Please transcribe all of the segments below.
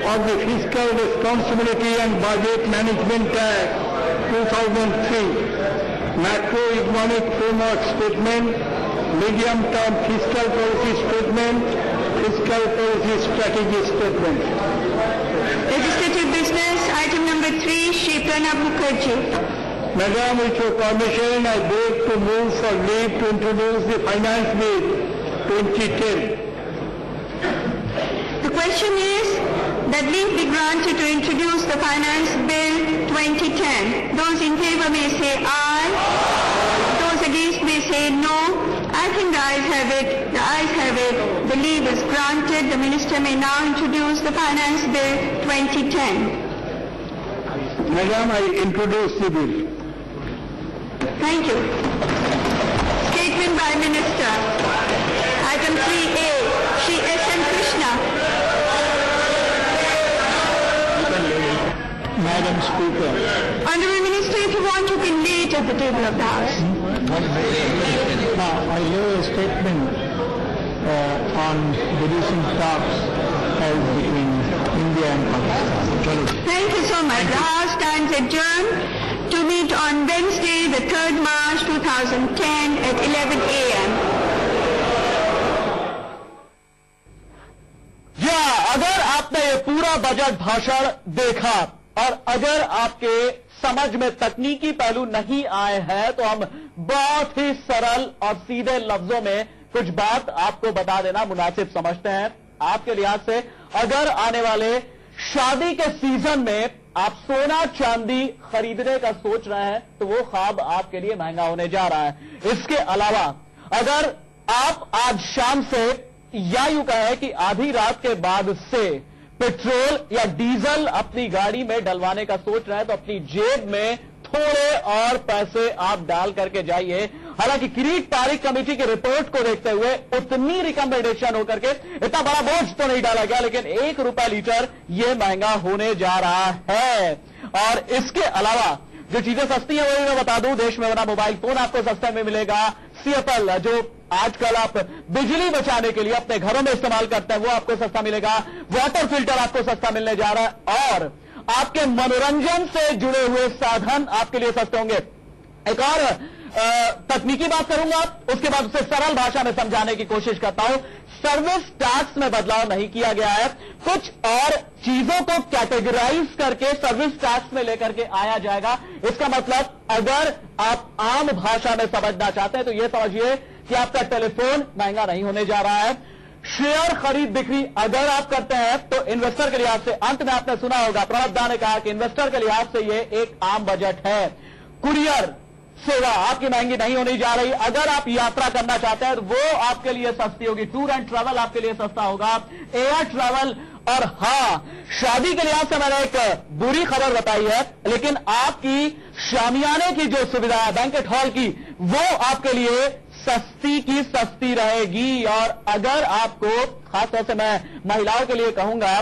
of the Fiscal Responsibility and Budget Management Act 2003, Macroeconomic Framework Statement, Medium-Term Fiscal Policy Statement, Fiscal Policy Strategy Statement. Legislative business, item number 3, Shri Pranab Mukherjee. Madam, with your permission, I beg to move for leave to introduce the Finance Bill 2010. The question is that leave be granted to introduce the Finance Bill 2010. Those in favor may say aye. Those against may say no. I think the ayes have it. The ayes have it. The leave is granted. The Minister may now introduce the Finance Bill 2010. Madam, I introduce the bill. Thank you. Statement by Minister. Item 3A, Shri S.M. Krishna. Madam Speaker. Honourable Minister, if you want, you can lay it at the table of the House. Now, I lay a statement on reducing talks held between India and Pakistan. Thank you so much. The House stands adjourned to meet on Wednesday, the 3rd March 2010 at 11 a.m. या अगर आपने ये पूरा budget भाषण देखा और अगर आपके समझ में तकनीकी पहलू नहीं आए हैं तो हम बहुत ही सरल और सीधे लफ्जों में कुछ बात आपको बता देना मुनासिब समझते हैं। आपके लिहाज से अगर आने वाले शादी के सीजन में आप सोना चांदी खरीदने का सोच रहे हैं तो वो ख्वाब आपके लिए महंगा होने जा रहा है। इसके अलावा अगर आप आज शाम से या यूं कहें कि आधी रात के बाद से पेट्रोल या डीजल अपनी गाड़ी में डलवाने का सोच रहे हैं तो अपनी जेब में थोड़े और पैसे आप डाल करके जाइए। हालांकि किरीट पारिक कमेटी की रिपोर्ट को देखते हुए उतनी रिकमेंडेशन होकर के इतना बड़ा बोझ तो नहीं डाला गया, लेकिन ₹1 लीटर यह महंगा होने जा रहा है। और इसके अलावा जो चीजें सस्ती हैं वही मैं बता दूं, देश में बना मोबाइल फोन आपको सस्ते में मिलेगा। CFL जो आजकल आप बिजली बचाने के लिए अपने घरों में इस्तेमाल करते हैं वो आपको सस्ता मिलेगा। वाटर फिल्टर आपको सस्ता मिलने जा रहा है और आपके मनोरंजन से जुड़े हुए साधन आपके लिए सस्ते होंगे। एक और तकनीकी बात करूंगा, उसके बाद उसे सरल भाषा में समझाने की कोशिश करता हूं। सर्विस टैक्स में बदलाव नहीं किया गया है, कुछ और चीजों को कैटेगराइज करके सर्विस टैक्स में लेकर के आया जाएगा। इसका मतलब अगर आप आम भाषा में समझना चाहते हैं तो यह समझिए कि आपका टेलीफोन महंगा नहीं होने जा रहा है। शेयर खरीद बिक्री अगर आप करते हैं तो इन्वेस्टर के लिहाज से, अंत में आपने सुना होगा प्रणब दा ने कहा कि इन्वेस्टर के लिहाज से यह एक आम बजट है। कुरियर सेवा आपकी महंगी नहीं होने जा रही। अगर आप यात्रा करना चाहते हैं तो वो आपके लिए सस्ती होगी। टूर एंड ट्रैवल आपके लिए सस्ता होगा, एयर ट्रैवल। और हां, शादी के लिहाज से मैंने एक बुरी खबर बताई है, लेकिन आपकी शामियाने की जो सुविधा है बैंकेट हॉल की, वो आपके लिए सस्ती की सस्ती रहेगी। और अगर आपको, खासतौर से मैं महिलाओं के लिए कहूंगा,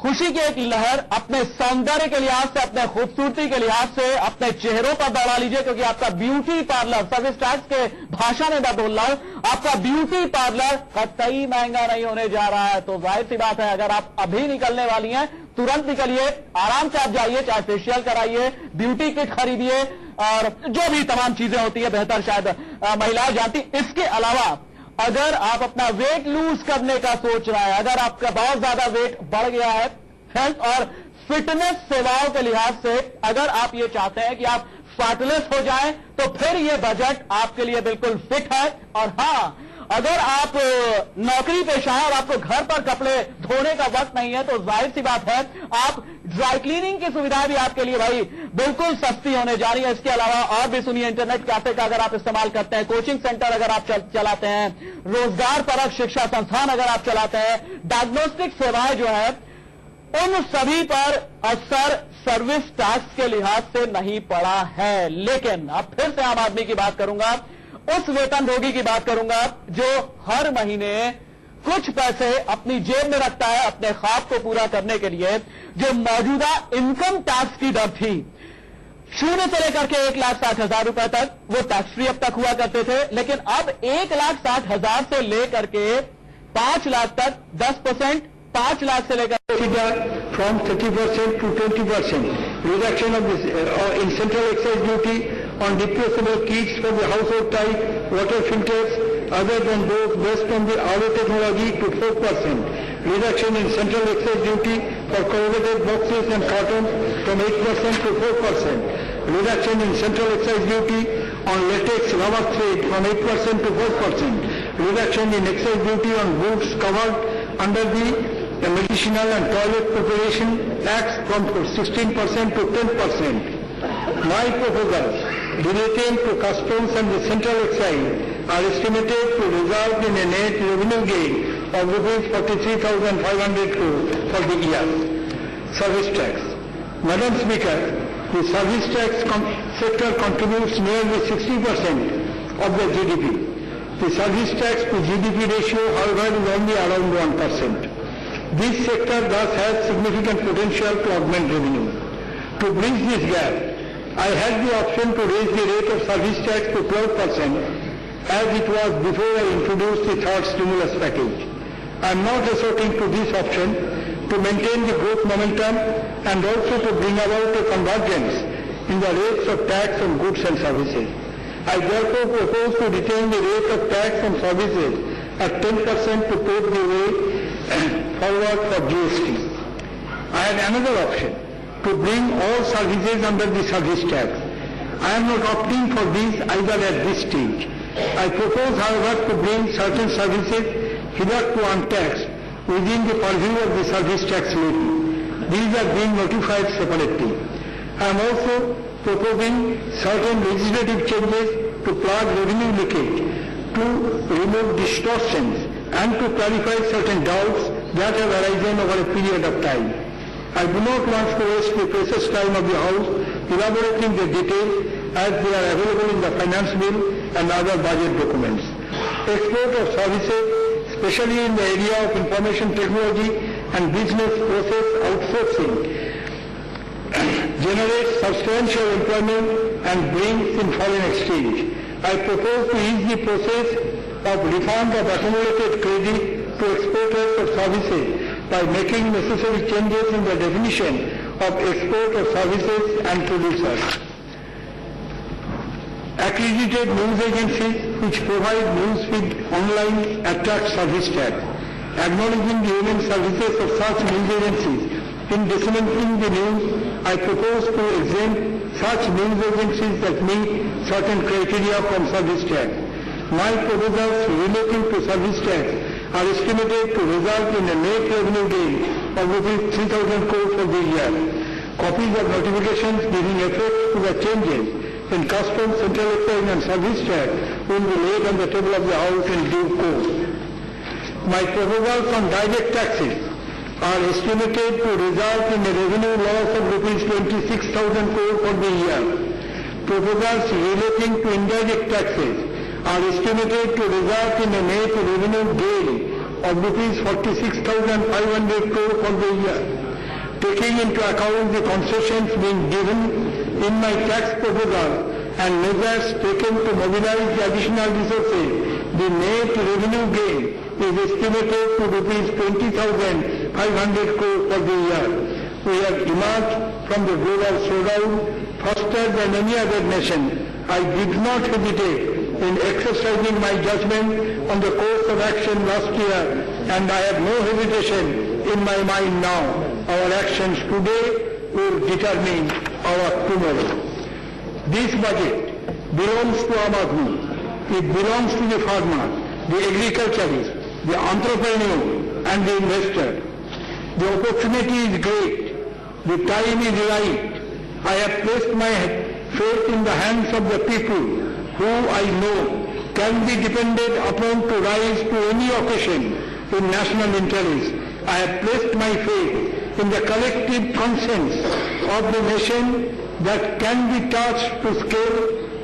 खुशी की एक लहर अपने सौंदर्य के लिहाज से, अपने खूबसूरती के लिहाज से अपने चेहरों पर दौड़ा लीजिए, क्योंकि आपका ब्यूटी पार्लर, सर्विस टैक्स के भाषा में मैं बोल रहा हूं, आपका ब्यूटी पार्लर कतई महंगा नहीं होने जा रहा है। तो जाहिर सी बात है, अगर आप अभी निकलने वाली हैं तुरंत निकलिए, आराम से आप जाइए, चाहे फेशियल कराइए, ब्यूटी किट खरीदिए और जो भी तमाम चीजें होती है बेहतर शायद महिलाएं जानती। इसके अलावा अगर आप अपना वेट लूज करने का सोच रहा है, अगर आपका बहुत ज्यादा वेट बढ़ गया है, हेल्थ और फिटनेस सेवाओं के लिहाज से अगर आप ये चाहते हैं कि आप फैटलेस हो जाएं, तो फिर ये बजट आपके लिए बिल्कुल फिट है। और हां, अगर आप नौकरी पेशा है और आपको घर पर कपड़े धोने का वक्त नहीं है तो जाहिर सी बात है आप ड्राई क्लीनिंग की सुविधा भी आपके लिए भाई बिल्कुल सस्ती होने जा रही है। इसके अलावा और भी सुनिए, इंटरनेट कैफे का अगर आप इस्तेमाल करते हैं, कोचिंग सेंटर अगर आप चलाते हैं, रोजगार परक शिक्षा संस्थान अगर आप चलाते हैं, डायग्नोस्टिक सेवाएं जो है, उन सभी पर असर सर्विस टैक्स के लिहाज से नहीं पड़ा है। लेकिन अब फिर से आम आदमी की बात करूंगा, उस वेतनभोगी की बात करूंगा जो हर महीने कुछ पैसे अपनी जेब में रखता है अपने ख्वाब को पूरा करने के लिए। जो मौजूदा इनकम टैक्स की दर थी 0 से लेकर के 1,60,000 रुपए तक, वो टैक्स फ्री अब तक हुआ करते थे, लेकिन अब 1,60,000 से लेकर के 5 लाख तक 10% 5 लाख से लेकर from 30% to 20%, reduction of this in central excise duty on disposable kits for the household type water filters other than those based on the RO technology to 4%, reduction in central excise duty for corrugated boxes and cartons from 8% to 4%, reduction in central excise duty on latex rubber thread from 8% to 4%, reduction in excise duty on goods covered under the Medicinal and Toilet Preparation Acts from 16% to 10%. My proposals relating to customs and the central excise are estimated to result in a net revenue gain of rupees 43,500 crore for the year. Service tax. Madam Speaker, the service tax sector contributes nearly 60% of the GDP. The service tax to GDP ratio, however, is only around 1%. This sector thus has significant potential to augment revenue. To bridge this gap, I had the option to raise the rate of service tax to 12% as it was before I introduced the third stimulus package. I am not resorting to this option to maintain the growth momentum and also to bring about a convergence in the rates of tax on goods and services. I therefore propose to retain the rate of tax on services at 10% to pave the way forward for GST. I had another option to bring all services under the service tax. I am not opting for this either at this stage. I propose, however, to bring certain services hitherto untaxed within the purview of the service tax levy. These are being notified separately. I am also proposing certain legislative changes to plug revenue leakage, to remove distortions and to clarify certain doubts that have arisen over a period of time. I do not want to waste the precious time of the House elaborating the details as they are available in the finance bill and other budget documents. Export of services, especially in the area of information technology and business process outsourcing, generates substantial employment and brings in foreign exchange. I propose to ease the process of refund of accumulated credit to exporters of services by making necessary changes in the definition of export of services and producers. Accredited news agencies which provide news feed online attract service tax. Acknowledging the human services of such news agencies in disseminating the news, I propose to exempt such news agencies that meet certain criteria from service tax. My proposals relating to service tax are estimated to result in a net revenue gain of rupees 3,000 crore for the year. Copies of notifications giving effect to the changes in customs, central excise and service tax will be laid on the table of the House in due course. My proposals on direct taxes are estimated to result in a revenue loss of rupees 26,000 crore for the year. Proposals relating to indirect taxes are estimated to result in a net revenue gain of rupees 46,500 crore for the year. Taking into account the concessions being given in my tax proposal and measures taken to mobilize the additional resources, the net revenue gain is estimated to rupees 20,500 crore for the year. We have emerged from the global slowdown faster than any other nation. I did not hesitate in exercising my judgment on the course of action last year, and I have no hesitation in my mind now. Our actions today will determine our tomorrow. This budget belongs to Aam Aadmi. It belongs to the farmer, the agriculturist, the entrepreneur and the investor. The opportunity is great. The time is right. I have placed my faith in the hands of the people who I know can be depended upon to rise to any occasion in national interest. I have placed my faith in the collective conscience of the nation that can be touched to scale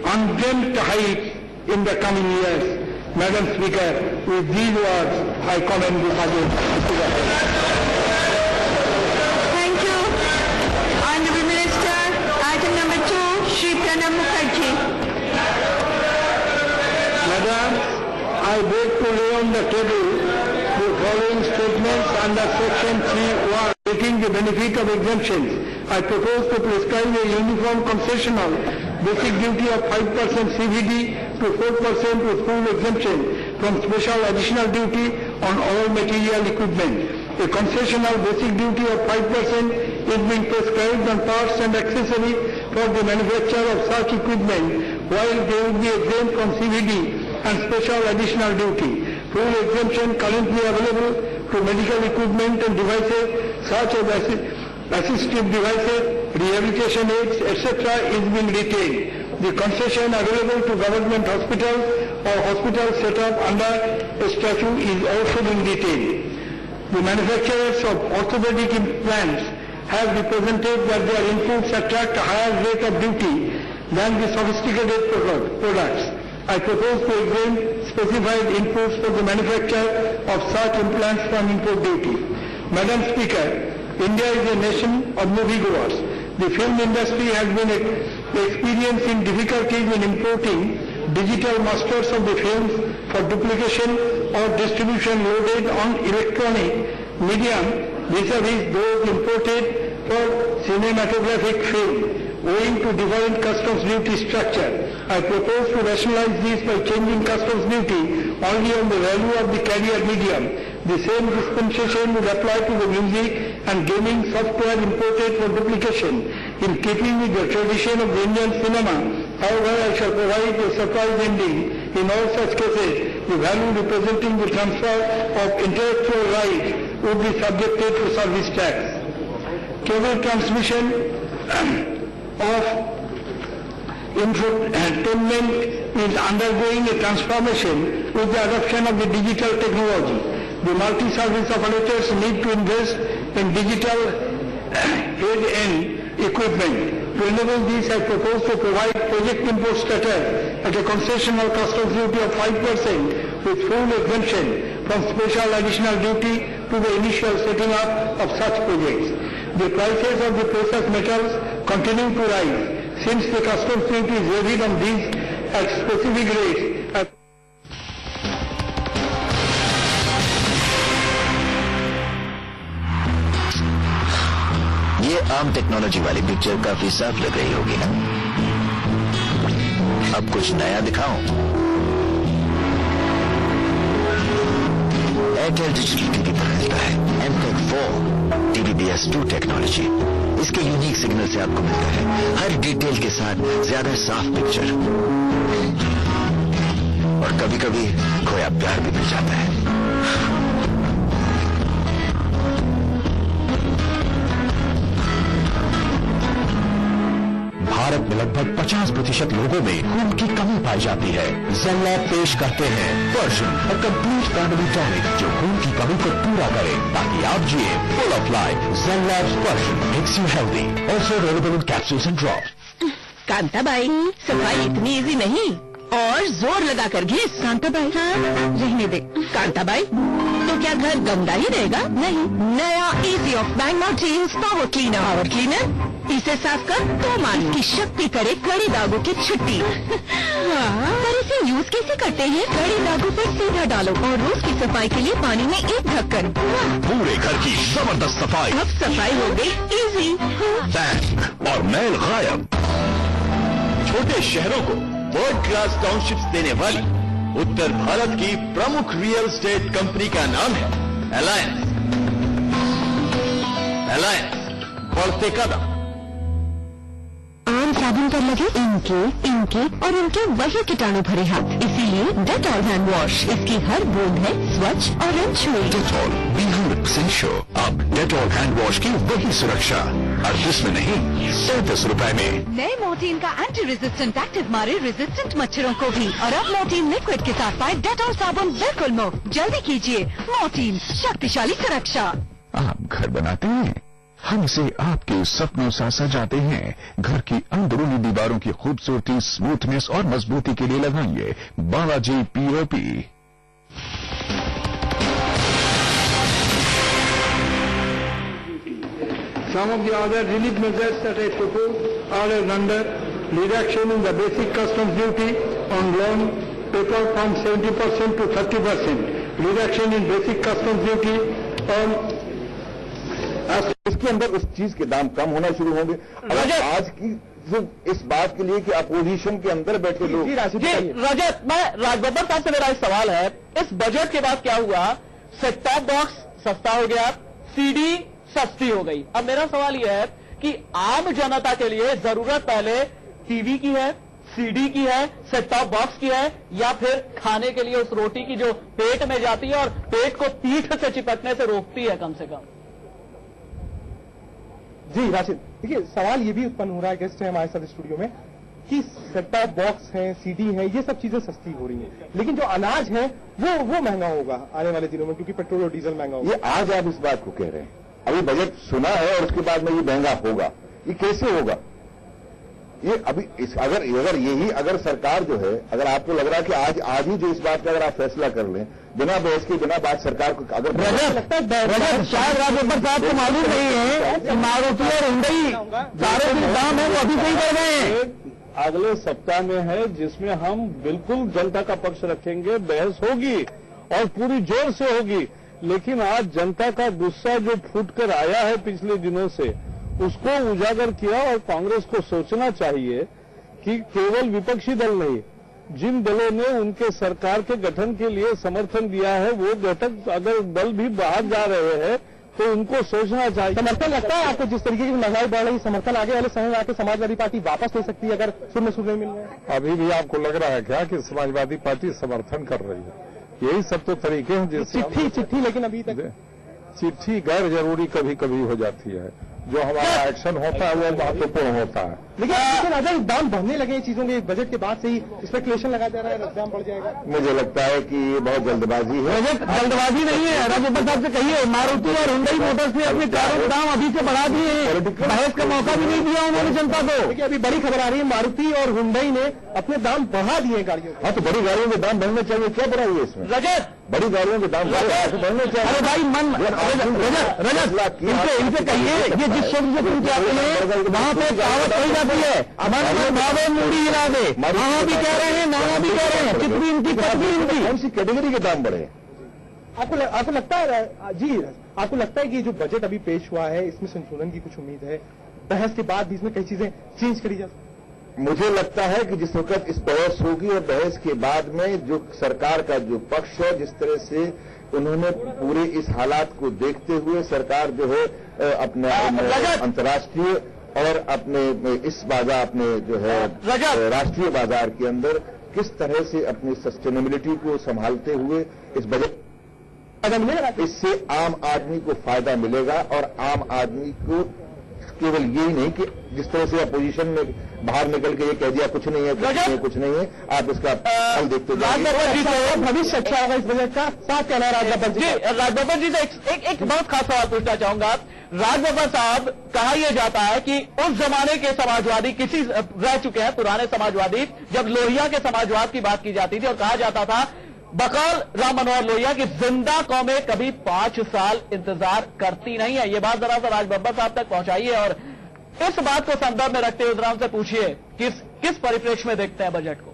undreamt heights in the coming years. Madam Speaker, with these words, I commend the budget. Thank you. Honorable Minister, item number 2, Shri Pranab Mukherjee. Madam, I beg to lay on the table the following statements under Section 3(1) taking the benefit of exemptions. I propose to prescribe a uniform concessional basic duty of 5% CVD to 4% with full exemption from special additional duty on all material equipment. A concessional basic duty of 5% is being prescribed on parts and accessories for the manufacture of such equipment, while they will be exempt from CVD and special additional duty. Full exemption currently available to medical equipment and devices such as assistive devices, rehabilitation aids, etc. is being retained. The concession available to government hospitals or hospitals set up under a statute is also being retained. The manufacturers of orthopedic implants have represented that their inputs attract a higher rate of duty than the sophisticated products. I propose to exempt specified inputs for the manufacture of such implants from import duty. Madam Speaker, India is a nation of moviegoers. The film industry has been experiencing difficulties in importing digital masters of the films for duplication or distribution loaded on electronic medium vis-a-vis those imported for cinematographic film, owing to different customs duty structure. I propose to rationalize this by changing customs duty only on the value of the carrier medium. The same dispensation would apply to the music and gaming software imported for duplication. In keeping with the tradition of the Indian cinema, however, I shall provide a surprise ending. In all such cases, the value representing the transfer of intellectual rights would be subjected to service tax. Cable transmission of infotainment is undergoing a transformation with the adoption of the digital technology. The multi-service operators need to invest in digital head-end equipment. To enable this, I propose to provide project import status at a concessional customs duty of 5% with full exemption from special additional duty to the initial setting up of such projects. The prices of the precious metals continue to rise. Since the customs duty is levied on these at specific rates, ये आम technology वाली picture काफी साफ लग रही होगी ना? अब कुछ नया दिखाऊं? एयरटेल डिजिटल टीवी पर मिलता है MTech4 TVBS2 टेक्नोलॉजी। इसके यूनिक सिग्नल से आपको मिलता है हर डिटेल के साथ ज्यादा साफ पिक्चर, और कभी कभी खोया प्यार भी मिल जाता है। भारत में लगभग 50% लोगों में खून की कमी पाई जाती है। ज़ेनलैब पेश करते हैं version, a complete family tonic जो खून की कमी को पूरा करे ताकि आप जिए full of life. Zenlab version makes you healthy, also available in capsules and drops. Kantabai, सफाई इतनी इजी नहीं और जोर लगाकर घिस। कांताबाई, हाँ रहने दे। कांताबाई, तो क्या घर गंदा ही रहेगा? नहीं, नया easy of bang mountains power cleaner. Power cleaner इसे साफ कर तो मान की शक्ति करे कड़ी दागों की छुट्टी। पर इसे यूज कैसे करते हैं? कड़ी दागों पर सीधा डालो और रोज की सफाई के लिए पानी में एक ढक्कन। पूरे घर की जबरदस्त सफाई। अब सफाई हो गई इजी। बैंग और मैल गायब। छोटे शहरों को वर्ल्ड क्लास टाउनशिप्स देने वाली उत्तर भारत की प्रमुख रियल एस्टेट कंपनी का नाम है अलायंस। बढ़ते कदम। आम साबुन पर लगे इनके और उनके वही कीटाणु भरे हाथ, इसीलिए डेटॉल हैंड वॉश। इसकी हर बूंद है स्वच्छ और अनछुई। Dettol 100% sure. अब डेटॉल हैंड वॉश की वही सुरक्षा 38 में नहीं 37 रुपए में। नए मोर्टीन का एंटी रेजिस्टेंट एक्टिव मारे रेजिस्टेंट मच्छरों को भी, और अब मोर्टीन लिक्विड के साथ पाए डेटॉल साबुन बिल्कुल मुफ्त। जल्दी कीजिए, मोर्टीन शक्तिशाली सुरक्षा। आप घर बनाते हैं, हम इसे आपके सपनों से सजाते हैं। घर की अंदरूनी दीवारों की खूबसूरती, स्मूथनेस और मजबूती के लिए लगाइए Balaji POP। Some of the other relief measures that I propose are as under: reduction in the basic customs duty on loan paper from 70% to 30%, reduction in basic customs duty on इसके अंदर उस चीज के दाम कम होना शुरू होंगे। आज की सिर्फ इस बात के लिए कि अपोजिशन के अंदर बैठे लोग। रजत, मैं राजबब्बर साहब से मेरा एक सवाल है, इस बजट के बाद क्या हुआ? सेट टॉप बॉक्स सस्ता हो गया, सीडी सस्ती हो गई। अब मेरा सवाल यह है कि आम जनता के लिए जरूरत पहले टीवी की है, सीडी की है, सेट टॉप बॉक्स की है, या फिर खाने के लिए उस रोटी की जो पेट में जाती है और पेट को पीठ से चिपकने से रोकती है कम से कम? जी राशिद, देखिए सवाल ये भी उत्पन्न हो रहा है, गेस्ट है हमारे साथ स्टूडियो में, कि सेट टॉप बॉक्स है, सीडी है, ये सब चीजें सस्ती हो रही हैं, लेकिन जो अनाज है वो महंगा होगा आने वाले दिनों में, क्योंकि पेट्रोल और डीजल महंगा होगा। ये आज आप इस बात को कह रहे हैं, अभी बजट सुना है और उसके बाद में ये महंगा होगा, ये कैसे होगा? ये अभी अगर सरकार जो है, अगर आपको लग रहा है कि आज ही जो इस बात का अगर आप फैसला कर लें बिना बहस के, बिना बात सरकार को, अगर लगता है शायद राजबब्बर साहब को मालूम नहीं है, मारुति और हुंडई सारे जो दाम है वो अभी सही कर रहे हैं। अगले सप्ताह में है जिसमें हम बिल्कुल जनता का पक्ष रखेंगे, बहस होगी और पूरी जोर से होगी, लेकिन आज जनता का गुस्सा जो फूट कर आया है पिछले दिनों से, उसको उजागर किया। और कांग्रेस को सोचना चाहिए कि केवल विपक्षी दल नहीं, जिन दलों ने उनके सरकार के गठन के लिए समर्थन दिया है, वो घटक अगर दल भी बाहर जा रहे हैं तो उनको सोचना चाहिए। समर्थन लगता है आपको जिस तरीके की महंगाई बढ़ रही, समर्थन आगे वाले समय में आके समाजवादी पार्टी वापस ले सकती है अगर सुनने मिल रहे हैं? अभी भी आपको लग रहा है क्या कि समाजवादी पार्टी समर्थन कर रही है? यही सब तो तरीके हैं जिससे चिट्ठी लेकिन अभी तक चिट्ठी गैर जरूरी कभी कभी हो जाती है, जो हमारा एक्शन होता है वो महत्वपूर्ण होता है। लेकिन अगर दाम बढ़ने लगे चीजों के बजट के बाद से ही स्पेकुलेशन लगा जा रहा है, दाम बढ़ जाएगा। मुझे लगता है कि ये बहुत जल्दबाजी है। जल्दबाजी नहीं है, राजबब्बर साहब से कहिए, मारुति और हुंडई मोटर्स ने अपने कारों के दाम अभी से बढ़ा दिए हैं, बहस का मौका भी नहीं दिया उन्होंने जनता को। देखिए अभी बड़ी खबर आ रही है, मारुति और हुंडई ने अपने दाम बढ़ा दिए गाड़ियों के। हाँ, तो बड़ी गाड़ियों के दाम बढ़ने चाहिए, क्या बढ़ा हुआ इसमें? रजत, बड़ी गाड़ियों के दाम बढ़ने चाहिए। अरे भाई रजत इनसे कहिए, ये जिस शब्द से तुम कहते हैं वहां पे कहावत कही जाती है, मन भावे मूड़ी हिला दे, वहां भी कह रहे हैं, नाना भी कह रहे हैं, चित भी इनकी, पद भी इनकी। कौन सी कैटेगरी के दाम बढ़े? आपको लगता है जी, आपको लगता है कि जो बजट अभी पेश हुआ है इसमें संशोधन की कुछ उम्मीद है? बहस के बाद भी इसमें कई चीजें चेंज करी जा सकती? मुझे लगता है कि जिस वक्त इस बहस होगी और बहस के बाद में जो सरकार का जो पक्ष है, जिस तरह से उन्होंने पूरे इस हालात को देखते हुए सरकार जो है अपने अंतर्राष्ट्रीय और अपने इस बाजार, अपने जो है राष्ट्रीय बाजार के अंदर किस तरह से अपनी सस्टेनेबिलिटी को संभालते हुए इस बजट, इससे आम आदमी को फायदा मिलेगा। और आम आदमी को केवल यही नहीं कि जिस तरह से अपोजिशन में बाहर निकल के ये कह दिया कुछ नहीं है, कुछ नहीं है, आप इसका फल देखते जाइए। भविष्य अच्छा होगा इस बजट का, साफ कहना है राजबब्बर जी। राजबब्बर जी से एक बहुत खास सवाल पूछना चाहूंगा। राजबब्बर साहब, कहा यह जाता है कि उस जमाने के समाजवादी किसी रह चुके हैं, पुराने समाजवादी, जब लोहिया के समाजवाद की बात की जाती थी और कहा जाता था बकौल राम मनोहर लोहिया की जिंदा कौमें कभी 5 साल इंतजार करती नहीं है। ये बात जरा सा राजबब्बर साहब तक पहुंचाइए और इस बात को संदर्भ में रखते हुए जरा से पूछिए किस परिप्रेक्ष्य में देखते हैं बजट को?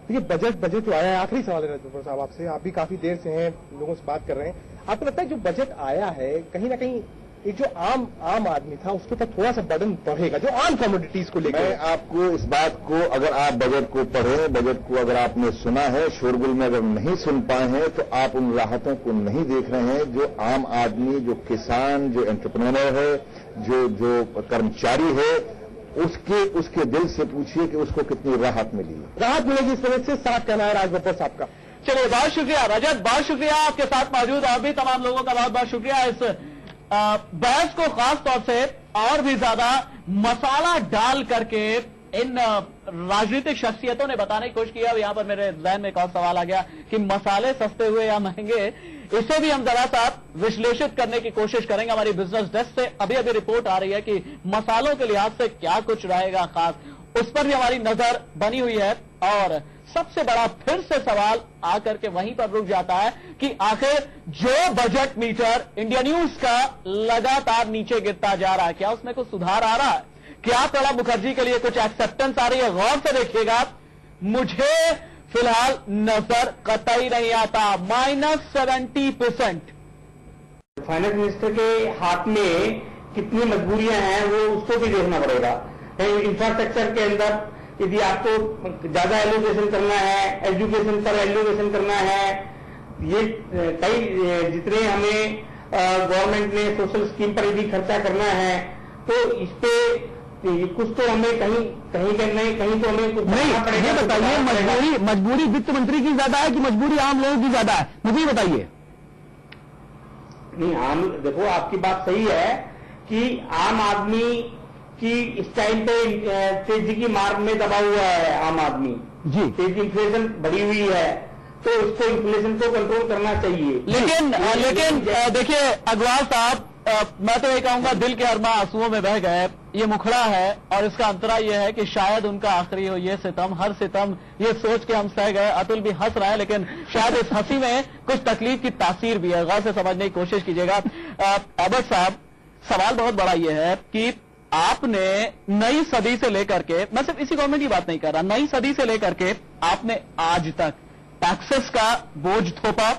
देखिए बजट जो आया है, आखिरी सवाल है राजबब्बर साहब आपसे, आप भी काफी देर से हैं, लोगों से बात कर रहे हैं, आपको लगता है जो बजट आया है कहीं ना कहीं एक जो आम आदमी था उसके ऊपर थोड़ा सा बर्डन बढ़ेगा, जो आम कमोडिटीज को लेकर? मैं आपको इस बात को, अगर आप बजट को पढ़ें, बजट को अगर आपने सुना है, शोरगुल में अगर नहीं सुन पाए हैं, तो आप उन राहतों को नहीं देख रहे हैं जो आम आदमी, जो किसान, जो एंटरप्रेन्योर है, जो कर्मचारी है, उसके दिल से पूछिए कि उसको कितनी राहत मिली। राहत मिलेगी इस वजह से, साफ कहना है राजबब्बर साहब का। चलिए, बहुत शुक्रिया रजत, बहुत शुक्रिया आपके साथ मौजूद और भी तमाम लोगों का बहुत बहुत शुक्रिया इस बहस को खास तौर से और भी ज्यादा मसाला डाल करके इन राजनीतिक शख्सियतों ने बताने की कोशिश किया। यहां पर मेरे ज़हन में एक और सवाल आ गया कि मसाले सस्ते हुए या महंगे, इसे भी हम जरा सा विश्लेषित करने की कोशिश करेंगे। हमारी बिजनेस डेस्क से अभी रिपोर्ट आ रही है कि मसालों के लिहाज से क्या कुछ रहेगा खास, उस पर भी हमारी नजर बनी हुई है। और सबसे बड़ा फिर से सवाल आकर के वहीं पर रुक जाता है कि आखिर जो बजट मीटर इंडिया न्यूज का लगातार नीचे गिरता जा रहा है, क्या उसमें कुछ सुधार आ रहा है? क्या प्रणब मुखर्जी के लिए कुछ एक्सेप्टेंस आ रही है? गौर से देखिएगा, मुझे फिलहाल नजर कतई नहीं आता, -70%। फाइनेंस मिनिस्टर के हाथ में कितनी मजबूरियां हैं वो उसको भी देखना पड़ेगा। इंफ्रास्ट्रक्चर के अंदर यदि आपको ज्यादा एलोकेशन करना है, एजुकेशन पर एलोकेशन करना है, ये कई जितने हमें गवर्नमेंट ने सोशल स्कीम पर यदि खर्चा करना है तो इस पे कुछ तो हमें कहीं तो हमें कुछ नहीं बताइए, मजबूरी वित्त मंत्री की ज्यादा है कि मजबूरी आम लोगों की ज्यादा है, मुझे बताइए। नहीं, आम देखो आपकी बात सही है कि आम आदमी की इस टाइम पे तेजी की मार में दबा हुआ है आम आदमी जी, तेजी इन्फ्लेशन बढ़ी हुई है तो इसको इन्फ्लेशन को कंट्रोल करना चाहिए। लेकिन देखिए अग्रवाल साहब, मैं तो ये कहूंगा दिल के अरमा आंसुओं में बह गए। ये मुखड़ा है और इसका अंतरा यह है कि शायद उनका आखिरी हो ये सितम, हर सितम ये सोच के हम सह गए। अतुल भी हंस रहा है लेकिन शायद इस हंसी में कुछ तकलीफ की तासीर भी है, गौर से समझने की कोशिश कीजिएगा। अबद साहब, सवाल बहुत बड़ा यह है कि आपने नई सदी से लेकर के, मैं सिर्फ इसी गवर्नमेंट की बात नहीं कर रहा, नई सदी से लेकर के आपने आज तक टैक्सेस का बोझ थोपा।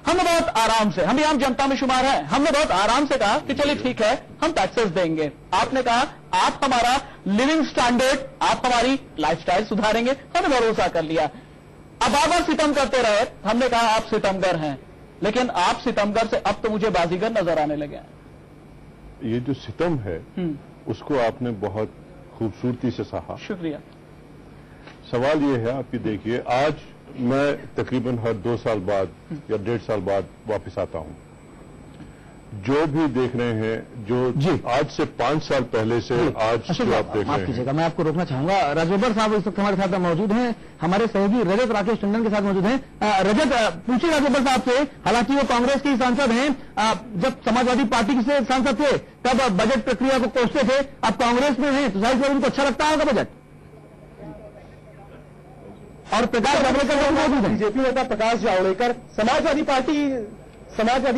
हमने बहुत आराम से, हम भी आम जनता में शुमार है, हमने बहुत आराम से कहा कि चलिए ठीक है हम टैक्सेस देंगे। आपने कहा आप हमारा लिविंग स्टैंडर्ड, आप हमारी लाइफस्टाइल सुधारेंगे, हमने भरोसा कर लिया। अब आप सितम करते रहे, हमने कहा आप सितमगर हैं, लेकिन आप सितमगर से अब तो मुझे बाजीगर नजर आने लगे हैं। ये जो सितम है उसको आपने बहुत खूबसूरती से सहा, शुक्रिया। सवाल ये है, आप ये देखिए, आज मैं तकरीबन हर 2 साल बाद या 1.5 साल बाद वापस आता हूं। जो भी देख रहे हैं, जो आज से 5 साल पहले से आज जो आप देख रहे हैं। मैं आपको रोकना चाहूंगा, राजोबर साहब इस वक्त हमारे साथ मौजूद हैं, हमारे सहयोगी रजत राकेश टंडन के साथ मौजूद हैं। रजत, पूछिए राजोबर साहब से, हालांकि वो कांग्रेस के सांसद हैं, जब समाजवादी पार्टी से सांसद थे तब बजट प्रक्रिया को कोसते थे, अब कांग्रेस में हैं तो जाहिर उनको अच्छा लगता होगा बजट। और प्रकाश जावड़ेकर मौजूद है, बीजेपी नेता प्रकाश जावड़ेकर, समाजवादी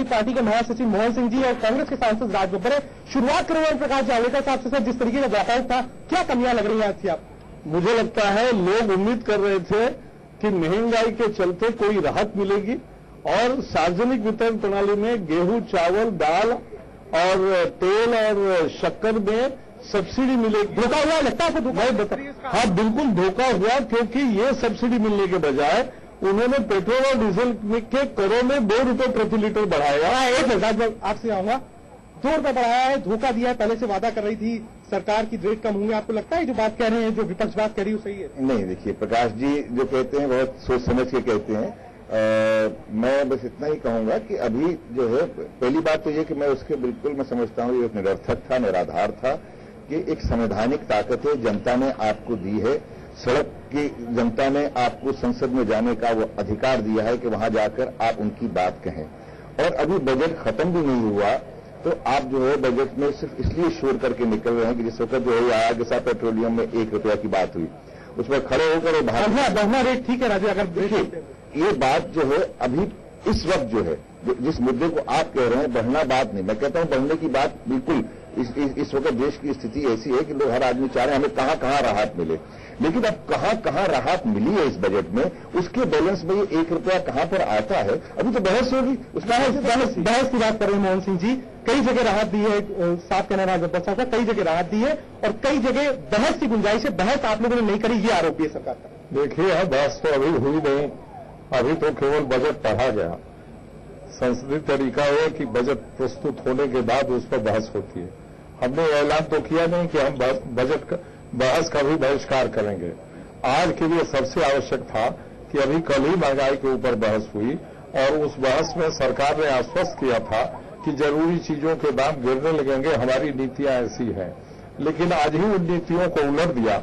पार्टी के महासचिव मोहन सिंह जी और कांग्रेस के सांसद राज बब्बर है। शुरुआत करें प्रकाश जावड़ेकर साहब से, सर जिस तरीके का व्यापार था, क्या कमियां लग रही हैं आज थी आप? मुझे लगता है लोग उम्मीद कर रहे थे कि महंगाई के चलते कोई राहत मिलेगी और सार्वजनिक वितरण प्रणाली में गेहूं, चावल, दाल और तेल और शक्कर में सब्सिडी मिलेगी। धोखा हुआ लगता है आपको? हाँ, बिल्कुल धोखा हुआ, क्योंकि ये सब्सिडी मिलने के बजाय उन्होंने पेट्रोल और डीजल के करों में 2 रुपए प्रति लीटर बढ़ाया। एक मिनट आपसे आऊंगा, 2 रुपए बढ़ाया है, धोखा दिया है, पहले से वादा कर रही थी सरकार की रेट कम होंगे। आपको लगता है जो बात कह रहे हैं, जो विपक्ष बात कह रही है, सही है? नहीं, देखिए प्रकाश जी जो कहते हैं बहुत सोच समझ के कहते हैं। मैं बस इतना ही कहूंगा कि अभी जो है, पहली बात तो ये कि मैं उसके बिल्कुल मैं समझता हूं ये निरर्थक था, निराधार था कि एक संवैधानिक ताकत है, जनता ने आपको दी है, सड़क की जनता ने आपको संसद में जाने का वो अधिकार दिया है कि वहां जाकर आप उनकी बात कहें। और अभी बजट खत्म भी नहीं हुआ तो आप जो है बजट में सिर्फ इसलिए शोर करके निकल रहे हैं कि जिस वक्त जो है आया कि साहब पेट्रोलियम में 1 रुपया की बात हुई, उस पर खड़े होकर बढ़ना रेट ठीक है राजू, अगर देखिए ये बात जो है अभी इस वक्त जो है जिस मुद्दे को आप कह रहे हैं बढ़ना बात नहीं, मैं कहता हूं बढ़ने की बात बिल्कुल इस वक्त देश की स्थिति ऐसी है कि लोग हर आदमी चाह रहे हैं हमें कहां कहां राहत मिले, लेकिन अब कहां कहां राहत मिली है इस बजट में, उसके बैलेंस में ये 1 रुपया कहां पर आता है, अभी तो बहस होगी। बहस की बात कर रहे हैं मोहन सिंह जी, कई जगह राहत दी है, साफ कहना राज बब्बर साहब का, कई जगह राहत दी है और कई जगह बहस की गुंजाइश है, बहस आप लोगों ने नहीं करी, ये आरोप है सरकार का। देखिए, बहस तो अभी हुई नहीं, अभी तो केवल बजट पढ़ा गया। संसदीय तरीका है कि बजट प्रस्तुत होने के बाद उस पर बहस होती है। हमने ऐलान तो किया नहीं कि हम बजट बहस का भी बहिष्कार करेंगे। आज के लिए सबसे आवश्यक था कि अभी कल ही महंगाई के ऊपर बहस हुई और उस बहस में सरकार ने आश्वस्त किया था कि जरूरी चीजों के दाम गिरने लगेंगे, हमारी नीतियां ऐसी हैं। लेकिन आज ही उन नीतियों को उलट दिया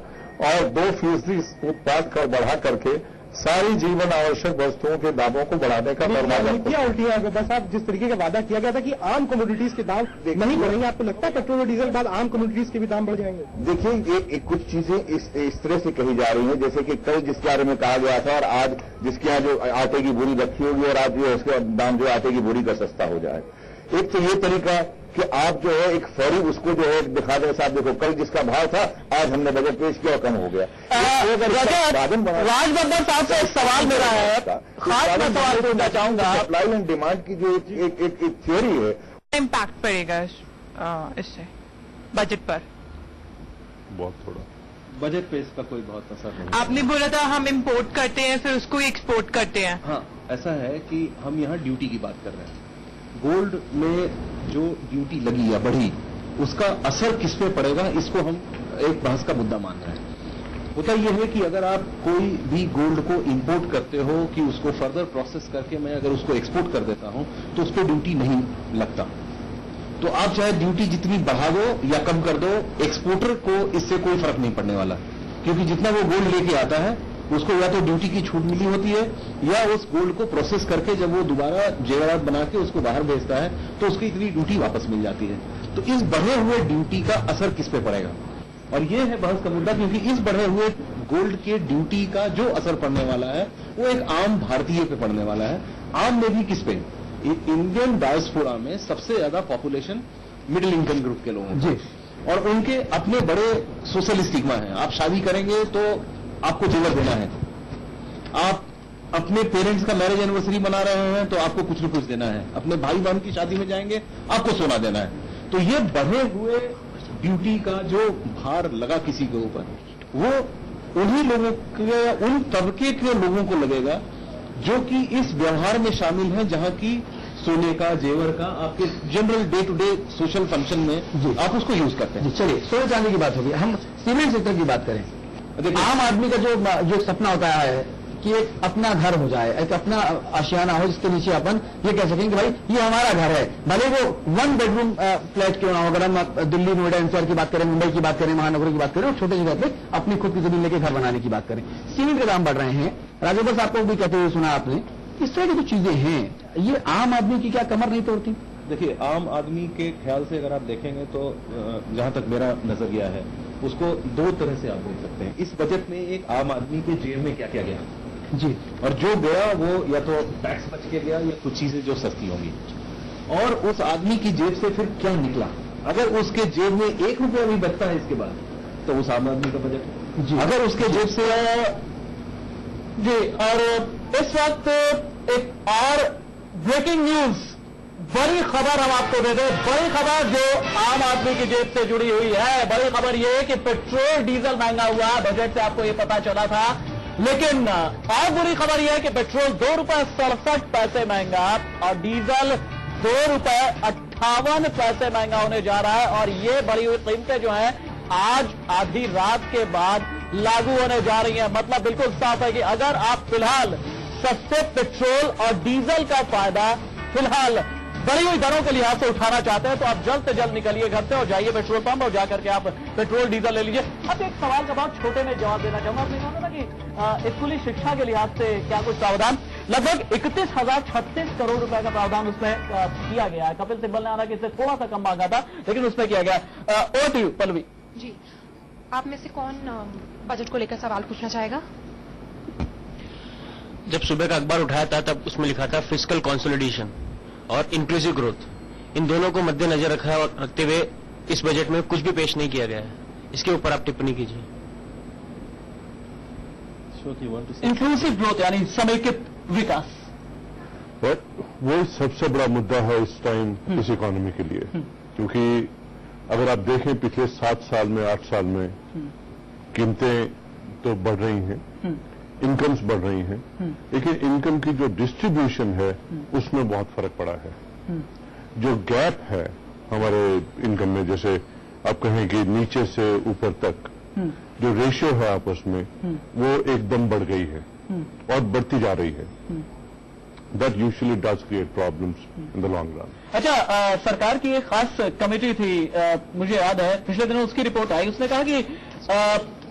और 2% उत्पाद कर बढ़ा करके सारी जीवन आवश्यक वस्तुओं के दामों को बढ़ाने का नीतियां उल्टी है। बस आप जिस तरीके का वादा किया गया था कि आम कमोडिटीज के दाम नहीं बढ़ेंगे, आपको लगता है पेट्रोल और डीजल के बाद आम कमोडिटीज के भी दाम बढ़ जाएंगे? देखिए, कुछ चीजें इस तरह से कही जा रही हैं जैसे कि कल जिसके बारे में कहा गया था और आज जिसके यहाँ जो आटे की बोरी रखी होगी और आज जो उसका दाम जो आटे की बोरी का सस्ता हो जाए। एक तो ये तरीका कि आप जो है एक फौरी उसको जो है दिखा दें, साहब देखो कल जिसका भाव था आज हमने बजट पेश किया और कम हो गया। राज बब्बर साहब से एक सवाल मेरा है, खास मैं सवाल पूछना चाहूंगा। सप्लाई एंड डिमांड की जो एक थ्योरी है, इम्पैक्ट पड़ेगा इससे बजट पर? बहुत थोड़ा। बजट पे इसका कोई बहुत असर नहीं। आपने बोला था हम इंपोर्ट करते हैं फिर उसको एक्सपोर्ट करते हैं। हाँ, ऐसा है कि हम यहाँ ड्यूटी की बात कर रहे हैं। गोल्ड में जो ड्यूटी लगी या बढ़ी, उसका असर किस पे पड़ेगा, इसको हम एक बहस का मुद्दा मान रहे हैं। होता यह है कि अगर आप कोई भी गोल्ड को इंपोर्ट करते हो कि उसको फर्दर प्रोसेस करके मैं अगर उसको एक्सपोर्ट कर देता हूं तो उस पर ड्यूटी नहीं लगता। तो आप चाहे ड्यूटी जितनी बढ़ा दो या कम कर दो, एक्सपोर्टर को इससे कोई फर्क नहीं पड़ने वाला, क्योंकि जितना वो गोल्ड लेके आता है उसको या तो ड्यूटी की छूट मिली होती है या उस गोल्ड को प्रोसेस करके जब वो दोबारा जेवरात बना के उसको बाहर भेजता है तो उसकी इतनी ड्यूटी वापस मिल जाती है। तो इस बढ़े हुए ड्यूटी का असर किस पे पड़ेगा, और ये है बहस का मुद्दा, क्योंकि इस बढ़े हुए गोल्ड के ड्यूटी का जो असर पड़ने वाला है वो एक आम भारतीय पे पड़ने वाला है। आम में भी किस पे? इंडियन डायस्पोरा में सबसे ज्यादा पॉपुलेशन मिडिल इनकम ग्रुप के लोगों की, और उनके अपने बड़े सोशल स्टिग्मा है। आप शादी करेंगे तो आपको जेवर देना है, आप अपने पेरेंट्स का मैरिज एनिवर्सरी मना रहे हैं तो आपको कुछ न कुछ देना है, अपने भाई बहन की शादी में जाएंगे आपको सोना देना है। तो ये बढ़े हुए ड्यूटी का जो भार लगा किसी के ऊपर, वो उन्हीं लोगों के, उन तबके के लोगों को लगेगा जो कि इस व्यवहार में शामिल हैं, जहां की सोने का, जेवर का, आपके general day to day social function में आप उसको यूज करते हैं। चलिए, सोने चांदी की बात होगी, हम सीमेंट सेक्टर की बात करें। आम आदमी का जो सपना होता है कि एक अपना घर हो जाए, एक अपना आशियाना हो जिसके नीचे अपन ये कह सकें कि भाई ये हमारा घर है, भले वो 1 बेडरूम फ्लैट क्यों ना हो। अगर हम दिल्ली, नोएडा, एनसीआर की बात करें, मुंबई की बात करें, महानगरों की बात करें, और छोटे जगह पे अपनी खुद की जमीन लेके घर बनाने की बात करें। सीमेंट के दाम बढ़ रहे हैं, राजेंद्र साहब को भी कहते हुए सुना आपने। इस तरह की जो चीजें हैं ये आम आदमी की क्या कमर नहीं तोड़ती? देखिए, आम आदमी के ख्याल से अगर आप देखेंगे तो जहां तक मेरा नजरिया है उसको दो तरह से आप देख सकते हैं। इस बजट में एक आम आदमी के जेब में क्या क्या गया जी, और जो गया वो या तो टैक्स बच के गया या कुछ चीजें जो सस्ती होंगी, और उस आदमी की जेब से फिर क्या निकला। अगर उसके जेब में 1 रुपया भी बचता है इसके बाद तो उस आम आदमी का बजट जी। अगर उसके जेब से जी, और इस वक्त एक और ब्रेकिंग न्यूज, बड़ी खबर हम आपको दे दें। बड़ी खबर जो आम आदमी की जेब से जुड़ी हुई है। बड़ी खबर यह है कि पेट्रोल डीजल महंगा हुआ। बजट से आपको यह पता चला था, लेकिन और बुरी खबर यह है कि पेट्रोल 2 रुपए 67 पैसे महंगा और डीजल 2 रुपए 58 पैसे महंगा होने जा रहा है। और ये बढ़ी हुई कीमतें जो है आज आधी रात के बाद लागू होने जा रही है। मतलब बिल्कुल साफ है कि अगर आप फिलहाल सस्ते पेट्रोल और डीजल का फायदा फिलहाल बढ़ी हुई दरों के लिहाज से उठाना चाहते हैं तो आप जल्द से जल्द निकलिए घर से और जाइए पेट्रोल पंप और जाकर के आप पेट्रोल डीजल ले लीजिए। अब एक सवाल का बहुत छोटे में जवाब देना चाहूंगा। आपने कहा था कि स्कूली शिक्षा के लिहाज से क्या कुछ प्रावधान, लगभग 31,036 करोड़ रुपए का प्रावधान उसमें किया गया है। कपिल सिब्बल ने हालांकि इससे थोड़ा सा कम मांगा था, लेकिन उसमें किया गया। और टी पल्लवी जी, आप में से कौन बजट को लेकर सवाल पूछना चाहेगा? जब सुबह का अखबार उठाया था तब उसमें लिखा था फिस्कल कंसोलिडेशन और इंक्लूसिव ग्रोथ, इन दोनों को मद्देनजर रखते हुए इस बजट में कुछ भी पेश नहीं किया गया है। इसके ऊपर आप टिप्पणी कीजिए। इंक्लूसिव ग्रोथ यानी समेकित विकास, वो सबसे बड़ा मुद्दा है इस टाइम इस इकोनॉमी के लिए, क्योंकि अगर आप देखें पिछले 7 साल में 8 साल में कीमतें तो बढ़ रही हैं, इनकम्स बढ़ रही हैं, लेकिन इनकम की जो डिस्ट्रीब्यूशन है उसमें बहुत फर्क पड़ा है। जो गैप है हमारे इनकम में, जैसे आप कहें कि नीचे से ऊपर तक जो रेशियो है आपस में, वो एकदम बढ़ गई है और बढ़ती जा रही है। That usually does create problems in the long run. अच्छा, सरकार की एक खास कमेटी थी, मुझे याद है पिछले दिनों उसकी रिपोर्ट आई। उसने कहा कि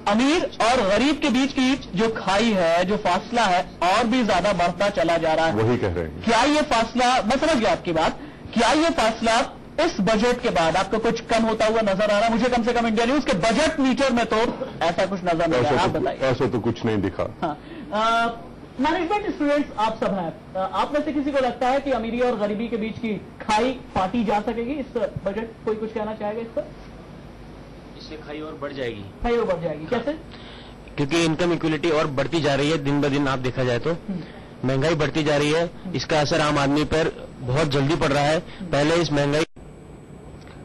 अमीर और गरीब के बीच की जो खाई है, जो फासला है, और भी ज्यादा बढ़ता चला जा रहा है। वही कह रहे हैं। क्या ये फासला, मैं समझ गया आपकी बात, क्या ये फासला इस बजट के बाद आपको कुछ कम होता हुआ नजर आ रहा है? मुझे कम से कम इंडिया न्यूज के बजट मीटर में तो ऐसा कुछ नजर नहीं आ रहा। आप बताइए। ऐसा तो कुछ नहीं दिखा। हाँ, मैनेजमेंट स्टूडेंट्स आप सब हैं, आप में से किसी को लगता है कि अमीरी और गरीबी के बीच की खाई पाटी जा सकेगी इस बजट? कोई कुछ कहना चाहेगा इस पर? इससे खाई और बढ़ जाएगी। खाई और बढ़ जाएगी, कैसे? क्योंकि इनकम इक्वलिटी और बढ़ती जा रही है दिन ब दिन। आप देखा जाए तो महंगाई बढ़ती जा रही है, इसका असर आम आदमी पर बहुत जल्दी पड़ रहा है। पहले इस महंगाई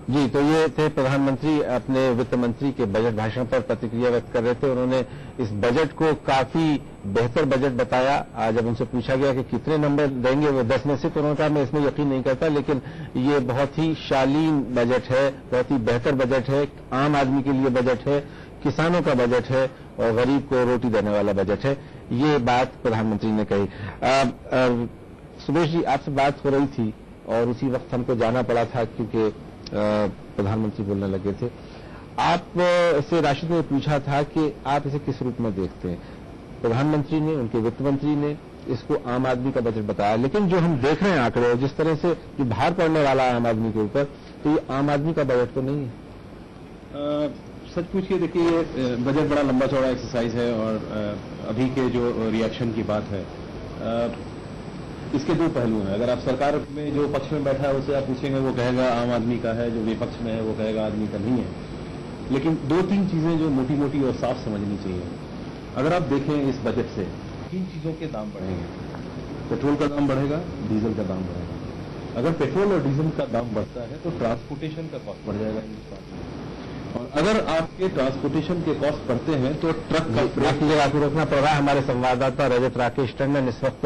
जी, तो ये थे प्रधानमंत्री अपने वित्त मंत्री के बजट भाषण पर प्रतिक्रिया व्यक्त कर रहे थे। उन्होंने इस बजट को काफी बेहतर बजट बताया। आज जब उनसे पूछा गया कि कितने नंबर देंगे वो 10 में से, तो उन्होंने कहा मैं इसमें यकीन नहीं करता, लेकिन ये बहुत ही शालीन बजट है, बहुत ही बेहतर बजट है, आम आदमी के लिए बजट है, किसानों का बजट है और गरीब को रोटी देने वाला बजट है। ये बात प्रधानमंत्री ने कही। सुरेश जी, आपसे बात हो रही थी और उसी वक्त हमको जाना पड़ा था क्योंकि प्रधानमंत्री बोलने लगे थे। आप से राशिद ने पूछा था कि आप इसे किस रूप में देखते हैं। प्रधानमंत्री ने, उनके वित्त मंत्री ने इसको आम आदमी का बजट बताया, लेकिन जो हम देख रहे हैं आंकड़े, जिस तरह से जो भार पड़ने वाला है आम आदमी के ऊपर, तो ये आम आदमी का बजट तो नहीं है। सच पूछिए, देखिए ये बजट बड़ा लंबा चौड़ा एक्सरसाइज है और अभी के जो रिएक्शन की बात है, इसके दो पहलू हैं। अगर आप सरकार में जो पक्ष में बैठा है उससे आप पूछेंगे, वो कहेगा आम आदमी का है, जो विपक्ष में है वो कहेगा आदमी का नहीं है। लेकिन दो तीन चीजें जो मोटी मोटी और साफ समझनी चाहिए। अगर आप देखें इस बजट से 3 चीजों के दाम बढ़ेंगे। पेट्रोल का दाम बढ़ेगा, डीजल का दाम बढ़ेगा। अगर पेट्रोल और डीजल का दाम बढ़ता है तो ट्रांसपोर्टेशन का कॉस्ट बढ़ जाएगा हिंदुस्तान में, और अगर आपके ट्रांसपोर्टेशन के कॉस्ट बढ़ते हैं तो ट्रक का आपको रोकना पड़ रहा है। हमारे संवाददाता रजत राकेश टंडन इस वक्त